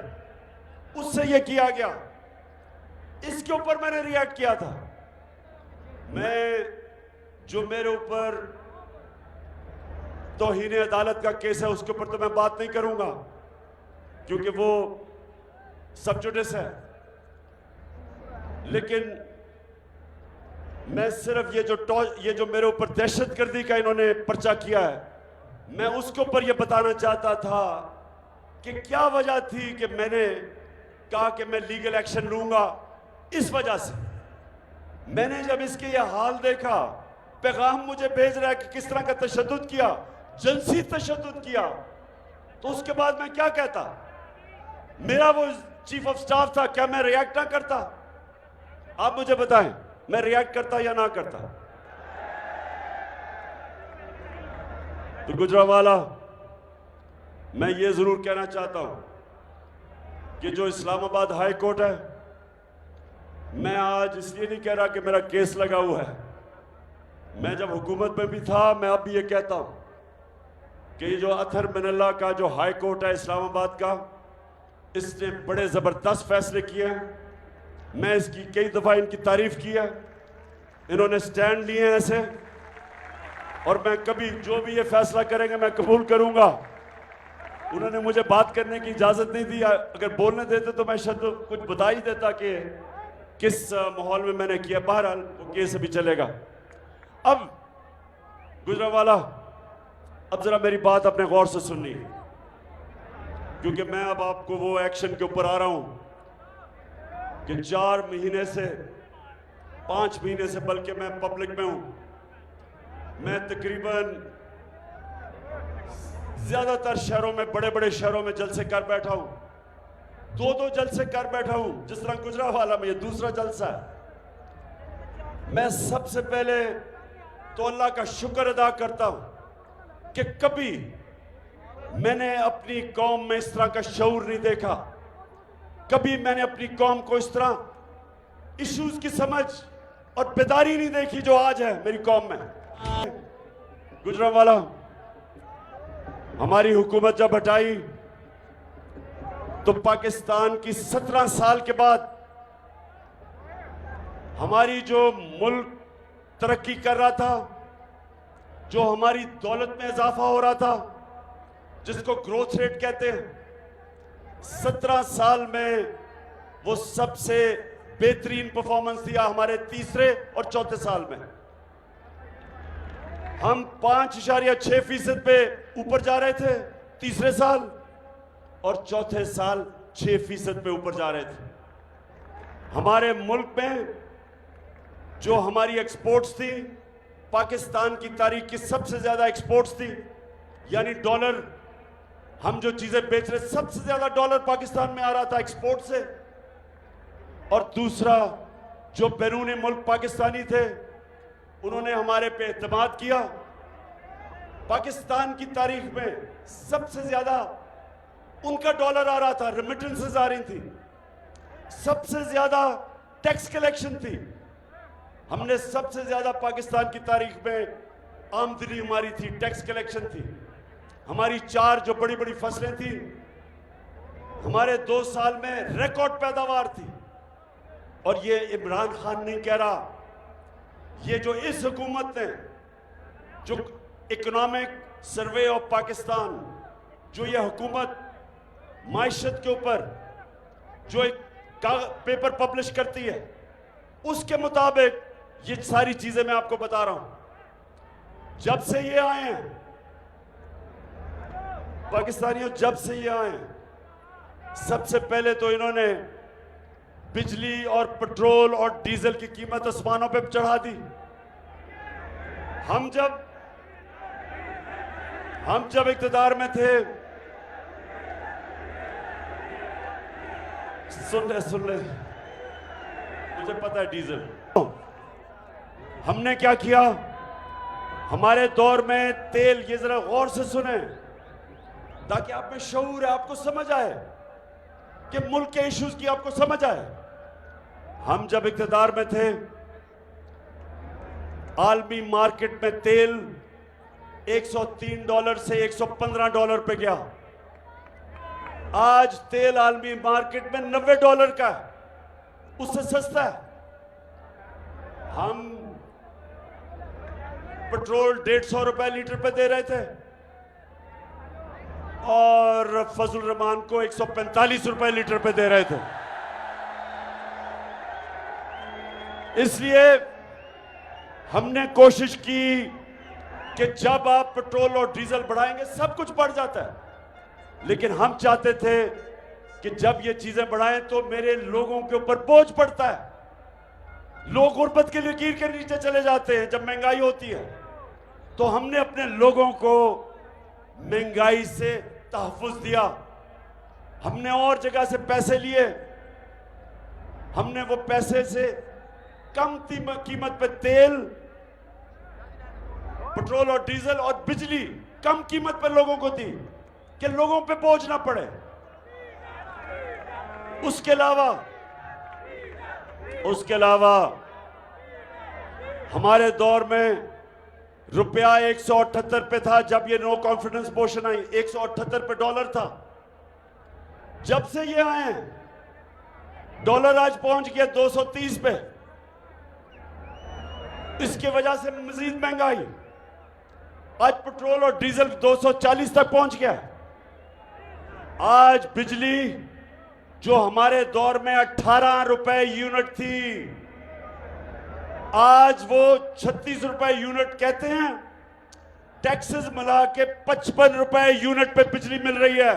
उससे ये किया गया। इसके ऊपर मैंने रिएक्ट किया था। मैं जो मेरे ऊपर तौहीन अदालत का केस है उसके ऊपर तो मैं बात नहीं करूंगा क्योंकि वो सब जुडिस है, लेकिन मैं सिर्फ ये जो मेरे ऊपर दहशतगर्दी का इन्होंने पर्चा किया है, मैं उसके ऊपर ये बताना चाहता था कि क्या वजह थी कि मैंने कहा कि मैं लीगल एक्शन लूंगा। इस वजह से मैंने जब इसके ये हाल देखा, पैगाम मुझे भेज रहा है कि किस तरह का तशद्दुद किया, जिनसी तशद्दुद किया, तो उसके बाद मैं क्या कहता? मेरा वो चीफ ऑफ स्टाफ था, क्या मैं रिएक्ट ना करता? आप मुझे बताएं, मैं रिएक्ट करता या ना करता? तो गुजरावाला, मैं ये जरूर कहना चाहता हूं कि जो इस्लामाबाद हाई कोर्ट है, मैं आज इसलिए नहीं कह रहा कि मेरा केस लगा हुआ है, मैं जब हुकूमत में भी था, मैं अब भी ये कहता हूं कि ये जो अथर मिनल्ला का जो हाई कोर्ट है इस्लामाबाद का, इसने बड़े ज़बरदस्त फैसले किए हैं। मैं इसकी कई दफ़ा इनकी तारीफ की है, इन्होंने स्टैंड लिए हैं ऐसे, और मैं कभी जो भी ये फैसला करेंगे मैं कबूल करूंगा। उन्होंने मुझे बात करने की इजाज़त नहीं दी, अगर बोलने देते तो मैं शायद कुछ बता ही देता कि किस माहौल में मैंने किया। बहरहाल वो केस भी चलेगा। अब गुजरावाला, अब जरा मेरी बात अपने गौर से सुननी, क्योंकि मैं अब आपको वो एक्शन के ऊपर आ रहा हूं कि 4 महीने से 5 महीने से बल्कि मैं पब्लिक में हूं। मैं तकरीबन ज्यादातर शहरों में, बड़े बड़े शहरों में जलसे कर बैठा हूं, 2-2 जलसे कर बैठा हूं। जिस तरह गुजरावाला में ये दूसरा जलसा है। मैं सबसे पहले तो अल्लाह का शुक्र अदा करता हूं कि कभी मैंने अपनी कौम में इस तरह का शऊर नहीं देखा, कभी मैंने अपनी कौम को इस तरह इश्यूज की समझ और बेदारी नहीं देखी जो आज है मेरी कौम में। गुजरावाला, हमारी हुकूमत जब हटाई तो पाकिस्तान की 17 साल के बाद हमारी जो मुल्क तरक्की कर रहा था, जो हमारी दौलत में इजाफा हो रहा था, जिसको ग्रोथ रेट कहते हैं, 17 साल में वो सबसे बेहतरीन परफॉर्मेंस दिया हमारे तीसरे और चौथे साल में। हम 5.6% पे ऊपर जा रहे थे तीसरे साल, और चौथे साल 6% पे ऊपर जा रहे थे। हमारे मुल्क में जो हमारी एक्सपोर्ट्स थी, पाकिस्तान की तारीख की सबसे ज्यादा एक्सपोर्ट्स थी, यानी डॉलर, हम जो चीजें बेच रहे, सबसे ज्यादा डॉलर पाकिस्तान में आ रहा था एक्सपोर्ट से। और दूसरा, जो बैरूनी मुल्क पाकिस्तानी थे, उन्होंने हमारे पे एतमाद किया। पाकिस्तान की तारीख में सबसे ज्यादा उनका डॉलर आ रहा था, रेमिटेंसेस आ रही थी, सबसे ज्यादा टैक्स कलेक्शन थी। हमने सबसे ज्यादा पाकिस्तान की तारीख में आमदनी हमारी थी, टैक्स कलेक्शन थी। हमारी 4 जो बड़ी बड़ी फसलें थी, हमारे 2 साल में रिकॉर्ड पैदावार थी। और ये इमरान खान नहीं कह रहा, ये जो इस हुकूमत ने, जो इकोनॉमिक सर्वे ऑफ पाकिस्तान, जो ये हुकूमत माइशत के ऊपर जो एक पेपर पब्लिश करती है, उसके मुताबिक ये सारी चीजें मैं आपको बता रहा हूं। जब से ये आए हैं पाकिस्तानियों, जब से ये आए हैं, सबसे पहले तो इन्होंने बिजली और पेट्रोल और डीजल की कीमत आसमानों पे चढ़ा दी। हम जब हम जब इक़्तिदार में थे, सुन ले, मुझे पता है डीजल। हमने क्या किया? हमारे दौर में तेल, ये जरा गौर से सुने ताकि आप में शऊर है, आपको समझ आए कि मुल्क के इश्यूज की आपको समझ आए। हम जब इक़्तिदार में थे, आलमी मार्केट में तेल $103 से $115 पे गया। आज तेल आलमी मार्केट में $90 का है, उससे सस्ता है। हम पेट्रोल ₹150 लीटर पे दे रहे थे और फजल रहमान को ₹145 लीटर पे दे रहे थे। इसलिए हमने कोशिश की कि जब आप पेट्रोल और डीजल बढ़ाएंगे सब कुछ बढ़ जाता है, लेकिन हम चाहते थे कि जब ये चीजें बढ़ाएं तो मेरे लोगों के ऊपर बोझ पड़ता है। लोग गुर्बत की लकीर के नीचे चले जाते हैं जब महंगाई होती है। तो हमने अपने लोगों को महंगाई से तहफ़्फ़ुज़ दिया। हमने और जगह से पैसे लिए, हमने वो पैसे से कम कीमत पे तेल, पेट्रोल और डीजल और बिजली कम कीमत पर लोगों को दी कि लोगों पे बोझ ना पड़े। उसके अलावा हमारे दौर में रुपया 178 पे था जब ये नो कॉन्फिडेंस मोशन आई, 178 पे डॉलर था। जब से ये आए डॉलर आज पहुंच गया 230 पे। इसकी वजह से मजीद महंगाई, आज पेट्रोल और डीजल 240 तक पहुंच गया। आज बिजली जो हमारे दौर में 18 रुपए यूनिट थी, आज वो 36 रुपए यूनिट कहते हैं। टैक्सेस मिला के 55 रुपए यूनिट पे बिजली मिल रही है,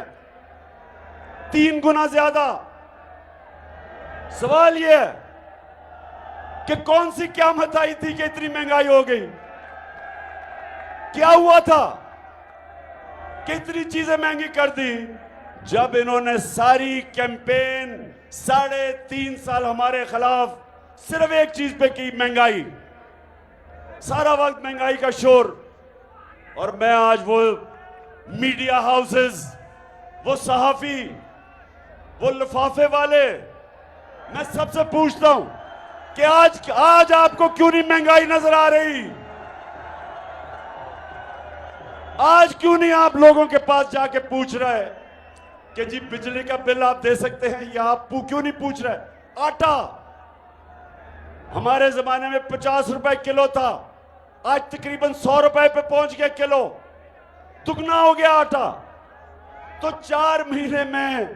3 गुना ज्यादा। सवाल ये है कि कौन सी क़यामत आई थी कि इतनी महंगाई हो गई? क्या हुआ था कि इतनी चीजें महंगी कर दी? जब इन्होंने सारी कैंपेन 3.5 साल हमारे खिलाफ सिर्फ एक चीज पे की, महंगाई। सारा वक्त महंगाई का शोर। और मैं आज वो मीडिया हाउसेस, वो सहाफी, वो लिफाफे वाले, मैं सबसे पूछता हूं कि आज आपको क्यों नहीं महंगाई नजर आ रही? आज क्यों नहीं आप लोगों के पास जाके पूछ रहे कि जी बिजली का बिल आप दे सकते हैं, या आप क्यों नहीं पूछ रहे? आटा हमारे जमाने में 50 रुपए किलो था, आज तकरीबन 100 रुपए पे पहुंच गया किलो, दुगना हो गया आटा। तो 4 महीने में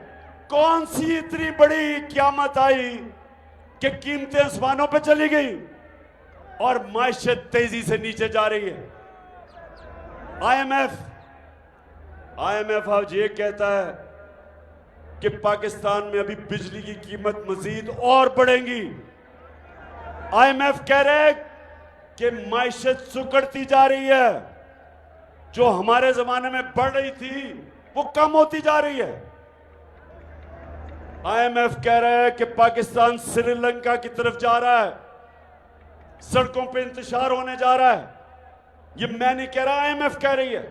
कौन सी इतनी बड़ी क़यामत आई कि कीमतें आसमानों पे चली गई और मायशत तेजी से नीचे जा रही है। आईएमएफ आज ये कहता है कि पाकिस्तान में अभी बिजली की कीमत मजीद और बढ़ेगी। आईएमएफ कह रहे हैं कि मायशत सुकड़ती जा रही है, जो हमारे जमाने में बढ़ रही थी वो कम होती जा रही है। आईएमएफ कह रहा है कि पाकिस्तान श्रीलंका की तरफ जा रहा है, सड़कों पे इंतशार होने जा रहा है। ये मैं नहीं कह रहा, आईएमएफ कह रही है,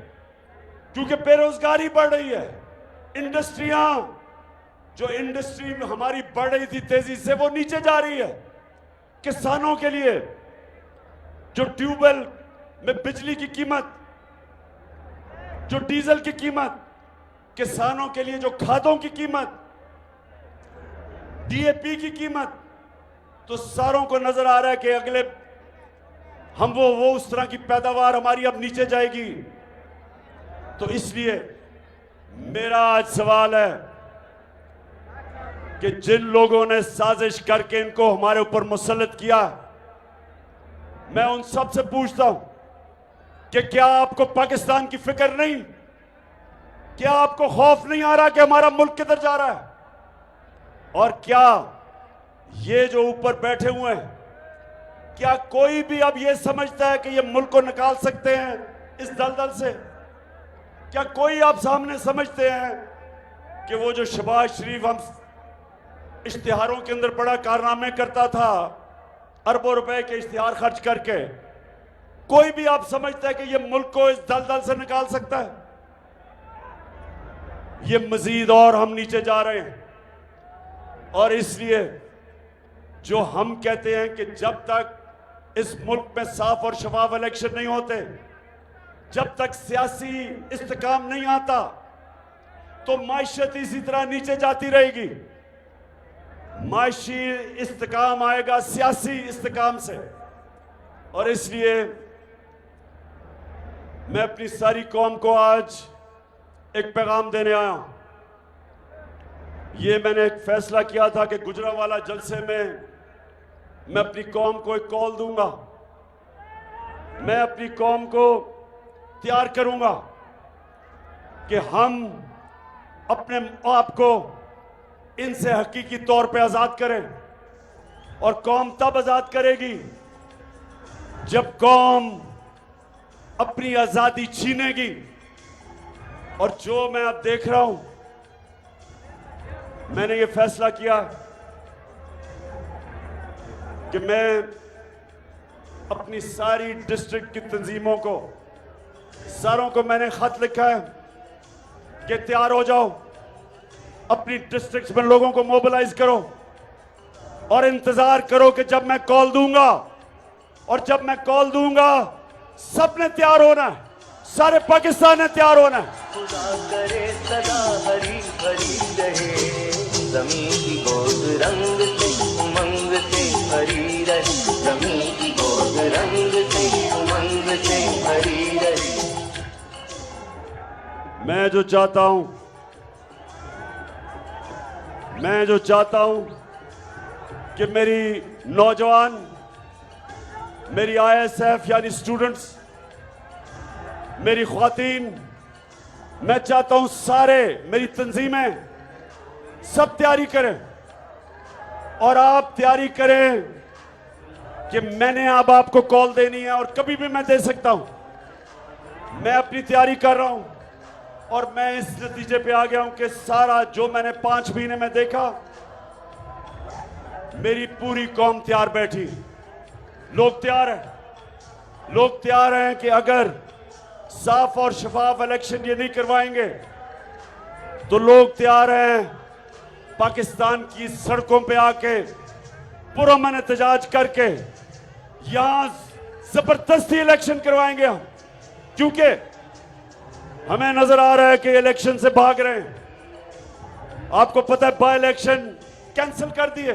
क्योंकि बेरोजगारी बढ़ रही है। जो इंडस्ट्री में हमारी बढ़ रही थी तेजी से, वो नीचे जा रही है। किसानों के लिए जो ट्यूबवेल में बिजली की कीमत, जो डीजल की कीमत, किसानों के लिए जो खादों की कीमत, डीएपी की कीमत, तो सारों को नजर आ रहा है कि अगले हम वो उस तरह की पैदावार हमारी अब नीचे जाएगी। तो इसलिए मेरा आज सवाल है कि जिन लोगों ने साजिश करके इनको हमारे ऊपर मुसल्लत किया, मैं उन सब से पूछता हूं कि क्या आपको पाकिस्तान की फिक्र नहीं? क्या आपको खौफ नहीं आ रहा कि हमारा मुल्क किधर जा रहा है? और क्या ये जो ऊपर बैठे हुए हैं, क्या कोई भी अब ये समझता है कि ये मुल्क को निकाल सकते हैं इस दलदल से? क्या कोई आप सामने समझते हैं कि वो जो शहबाज शरीफ हम इश्तिहारों के अंदर बड़ा कारनामे करता था, अरबों रुपए के इश्तिहार खर्च करके, कोई भी आप समझता है कि ये मुल्क को इस दलदल से निकाल सकता है? ये मजीद और हम नीचे जा रहे हैं। और इसलिए जो हम कहते हैं कि जब तक इस मुल्क में साफ और शफाफ इलेक्शन नहीं होते, जब तक सियासी इस्तेकाम नहीं आता, तो माइशत इसी तरह नीचे जाती रहेगी। माशी इस्तेकाम आएगा सियासी इस्तेकाम से। और इसलिए मैं अपनी सारी कौम को आज एक पैगाम देने आया हूं। ये मैंने एक फैसला किया था कि गुजरांवाला जलसे में मैं अपनी कौम को एक कॉल दूंगा। मैं अपनी कौम को तैयार करूंगा कि हम अपने आप को इनसे हकीकी तौर पे आज़ाद करें। और कौम तब आज़ाद करेगी जब कौम अपनी आज़ादी छीनेगी। और जो मैं अब देख रहा हूं, मैंने ये फैसला किया कि मैं अपनी सारी डिस्ट्रिक्ट की तंजीमों को, सारों को मैंने खत लिखा है कि तैयार हो जाओ, अपनी डिस्ट्रिक्ट्स में लोगों को मोबिलाइज करो और इंतजार करो कि जब मैं कॉल दूंगा। और जब मैं कॉल दूंगा सबने तैयार होना है, सारे पाकिस्तान ने तैयार होना है। खुदा करे सदा हरी भरी रहे, ज़मीं की गोद रंग से उमंग से भरी रहे, ज़मीं की गोद रंग से उमंग से भरी रहे। मैं जो चाहता हूं कि मेरी नौजवान, मेरी ISF यानी स्टूडेंट्स, मेरी ख्वातीन, मैं चाहता हूं सारे, मेरी तंजीमें सब तैयारी करें। और आप तैयारी करें कि मैंने अब आपको कॉल देनी है और कभी भी मैं दे सकता हूं। मैं अपनी तैयारी कर रहा हूं और मैं इस नतीजे पे आ गया हूं कि सारा जो मैंने 5 महीने में देखा, मेरी पूरी कौम तैयार बैठी। लोग तैयार हैं, लोग तैयार हैं कि अगर साफ और शफाफ इलेक्शन ये नहीं करवाएंगे तो लोग तैयार हैं पाकिस्तान की सड़कों पे आके पुरअमन एहतजाज करके यहां जबरदस्ती इलेक्शन करवाएंगे हम। क्योंकि हमें नजर आ रहा है कि इलेक्शन से भाग रहे हैं। आपको पता है बाय इलेक्शन कैंसिल कर दिए,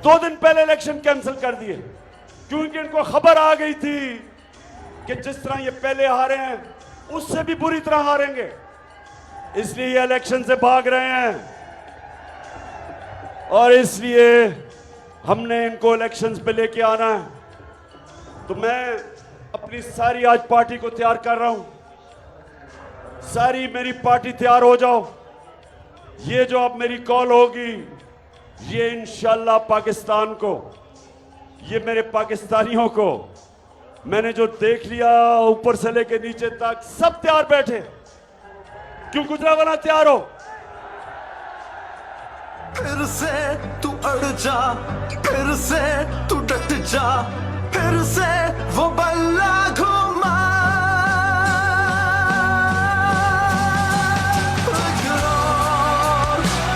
2 दिन पहले इलेक्शन कैंसिल कर दिए, क्योंकि इनको खबर आ गई थी कि जिस तरह ये पहले हारे हैं उससे भी बुरी तरह हारेंगे, इसलिए ये इलेक्शन से भाग रहे हैं। और इसलिए हमने इनको इलेक्शंस पे लेके आना है। तो मैं अपनी सारी आज पार्टी को तैयार कर रहा हूं, सारी मेरी पार्टी तैयार हो जाओ। ये जो अब मेरी कॉल होगी, ये इंशाल्लाह पाकिस्तान को, ये मेरे पाकिस्तानियों को, मैंने जो देख लिया ऊपर से लेके नीचे तक सब तैयार बैठे। क्यों गुजरांवाला तैयार हो? फिर से तू अड़ जा, फिर से तू डट जा, फिर से वो बल्ला घुमा।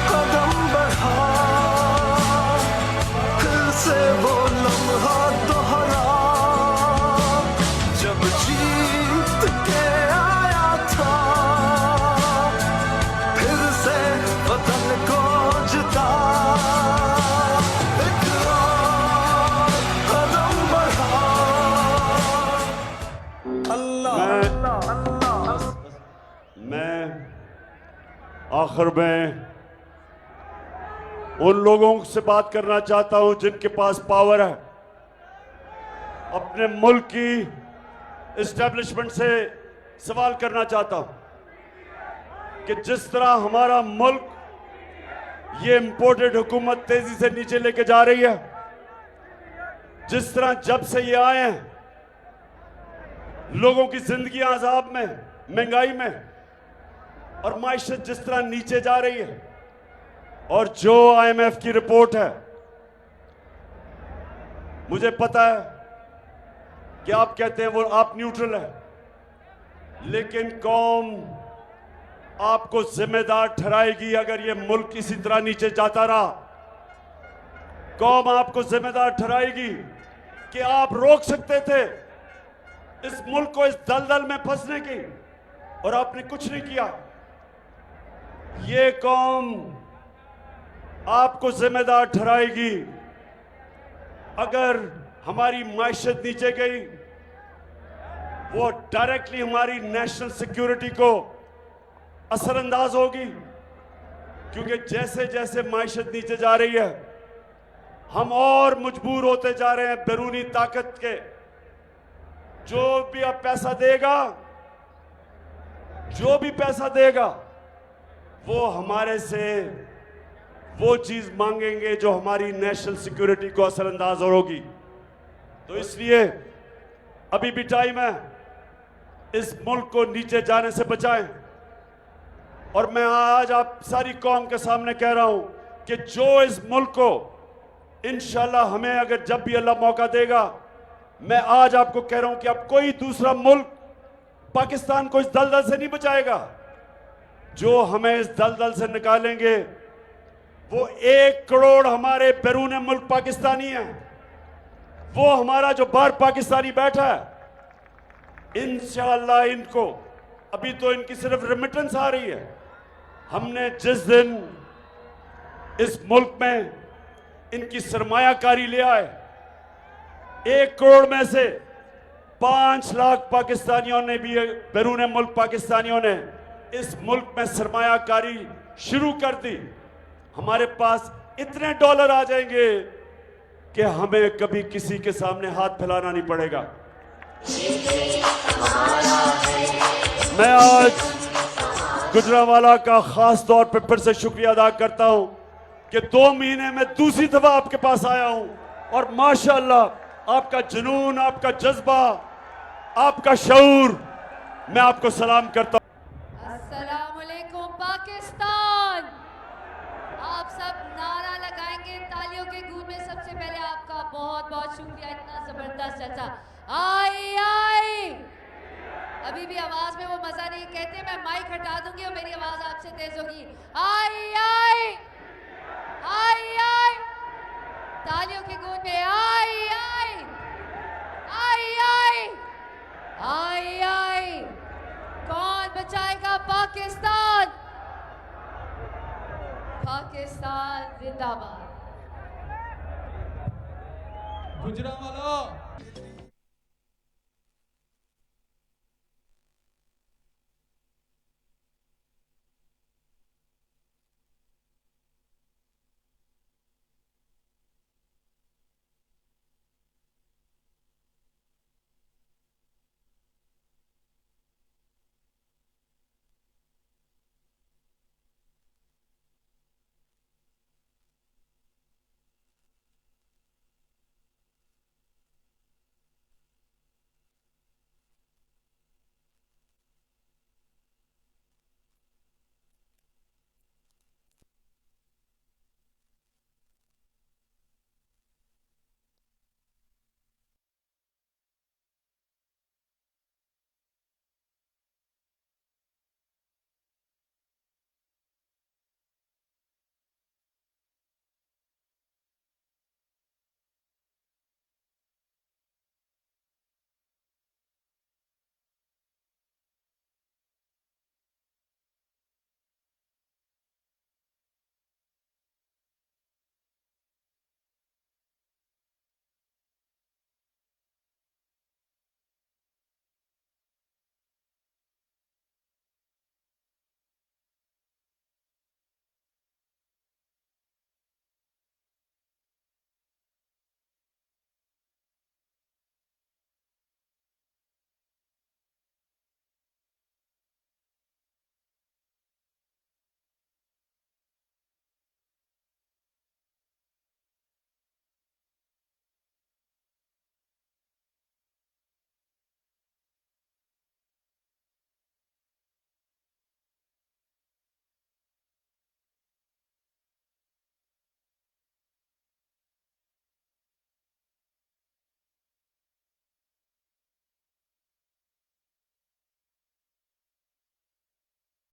कदम बढ़ा, फिर से वो लम्हा दोहरा जब जीत के आया था, फिर से वतन को जिता। कदम बढ़ा, मैं आखिर में उन लोगों से बात करना चाहता हूं जिनके पास पावर है, अपने मुल्क की एस्टेब्लिशमेंट से सवाल करना चाहता हूं कि जिस तरह हमारा मुल्क ये इंपोर्टेड हुकूमत तेजी से नीचे लेके जा रही है, जिस तरह जब से ये आए हैं लोगों की जिंदगी अजाब में, महंगाई में और माइशत जिस तरह नीचे जा रही है, और जो IMF की रिपोर्ट है, मुझे पता है कि आप कहते हैं वो आप न्यूट्रल है, लेकिन कौम आपको जिम्मेदार ठहराएगी अगर ये मुल्क इसी तरह नीचे जाता रहा। कौम आपको जिम्मेदार ठहराएगी कि आप रोक सकते थे इस मुल्क को इस दलदल में फंसने की, और आपने कुछ नहीं किया। ये कौम आपको जिम्मेदार ठहराएगी अगर हमारी माइशत नीचे गई, वो डायरेक्टली हमारी नेशनल सिक्योरिटी को असरअंदाज होगी, क्योंकि जैसे जैसे माइशत नीचे जा रही है हम और मजबूर होते जा रहे हैं बैरूनी ताकत के। जो भी अब पैसा देगा, जो भी पैसा देगा, वो हमारे से वो चीज मांगेंगे जो हमारी नेशनल सिक्योरिटी को असरअंदाज होगी। तो इसलिए अभी भी टाइम है, इस मुल्क को नीचे जाने से बचाएं। और मैं आज आप सारी कौम के सामने कह रहा हूं कि जो इस मुल्क को इंशाल्लाह हमें अगर जब भी अल्लाह मौका देगा, मैं आज आपको कह रहा हूं कि अब कोई दूसरा मुल्क पाकिस्तान को इस दलदल से नहीं बचाएगा। जो हमें इस दलदल से निकालेंगे वो 1 करोड़ हमारे बैरून मुल्क पाकिस्तानी हैं, वो हमारा जो बाहर पाकिस्तानी बैठा है, इंशाअल्लाह इनको, अभी तो इनकी सिर्फ रेमिटेंस आ रही है। हमने जिस दिन इस मुल्क में इनकी सरमायाकारी ले आए, 1 करोड़ में से 5 लाख पाकिस्तानियों ने भी, बैरून मुल्क पाकिस्तानियों ने इस मुल्क में सरमायाकारी शुरू कर दी। हमारे पास इतने डॉलर आ जाएंगे कि हमें कभी किसी के सामने हाथ फैलाना नहीं पड़ेगा। मैं आज गुजरांवाला का खास तौर पर फिर से शुक्रिया अदा करता हूं कि 2 महीने में दूसरी दफा आपके पास आया हूं, और माशाअल्लाह आपका जुनून, आपका जज्बा, आपका शऊर, मैं आपको सलाम करता हूं। अस्सलामुअलैकुम पाकिस्तान। आप सब नारा लगाएंगे तालियों के गूंज में। सबसे पहले आपका बहुत बहुत शुक्रिया, इतना जबरदस्त जलसा। आई आई, अभी भी आवाज में वो मजा नहीं। कहते मैं माइक हटा दूंगी और मेरी आवाज आपसे तेज होगी। आई आई आई आई, तालियों के गूंज में आई आई आई आई आई आई। कौन बचाएगा पाकिस्तान? पाकिस्तान जिंदाबाद। गुजरांवाला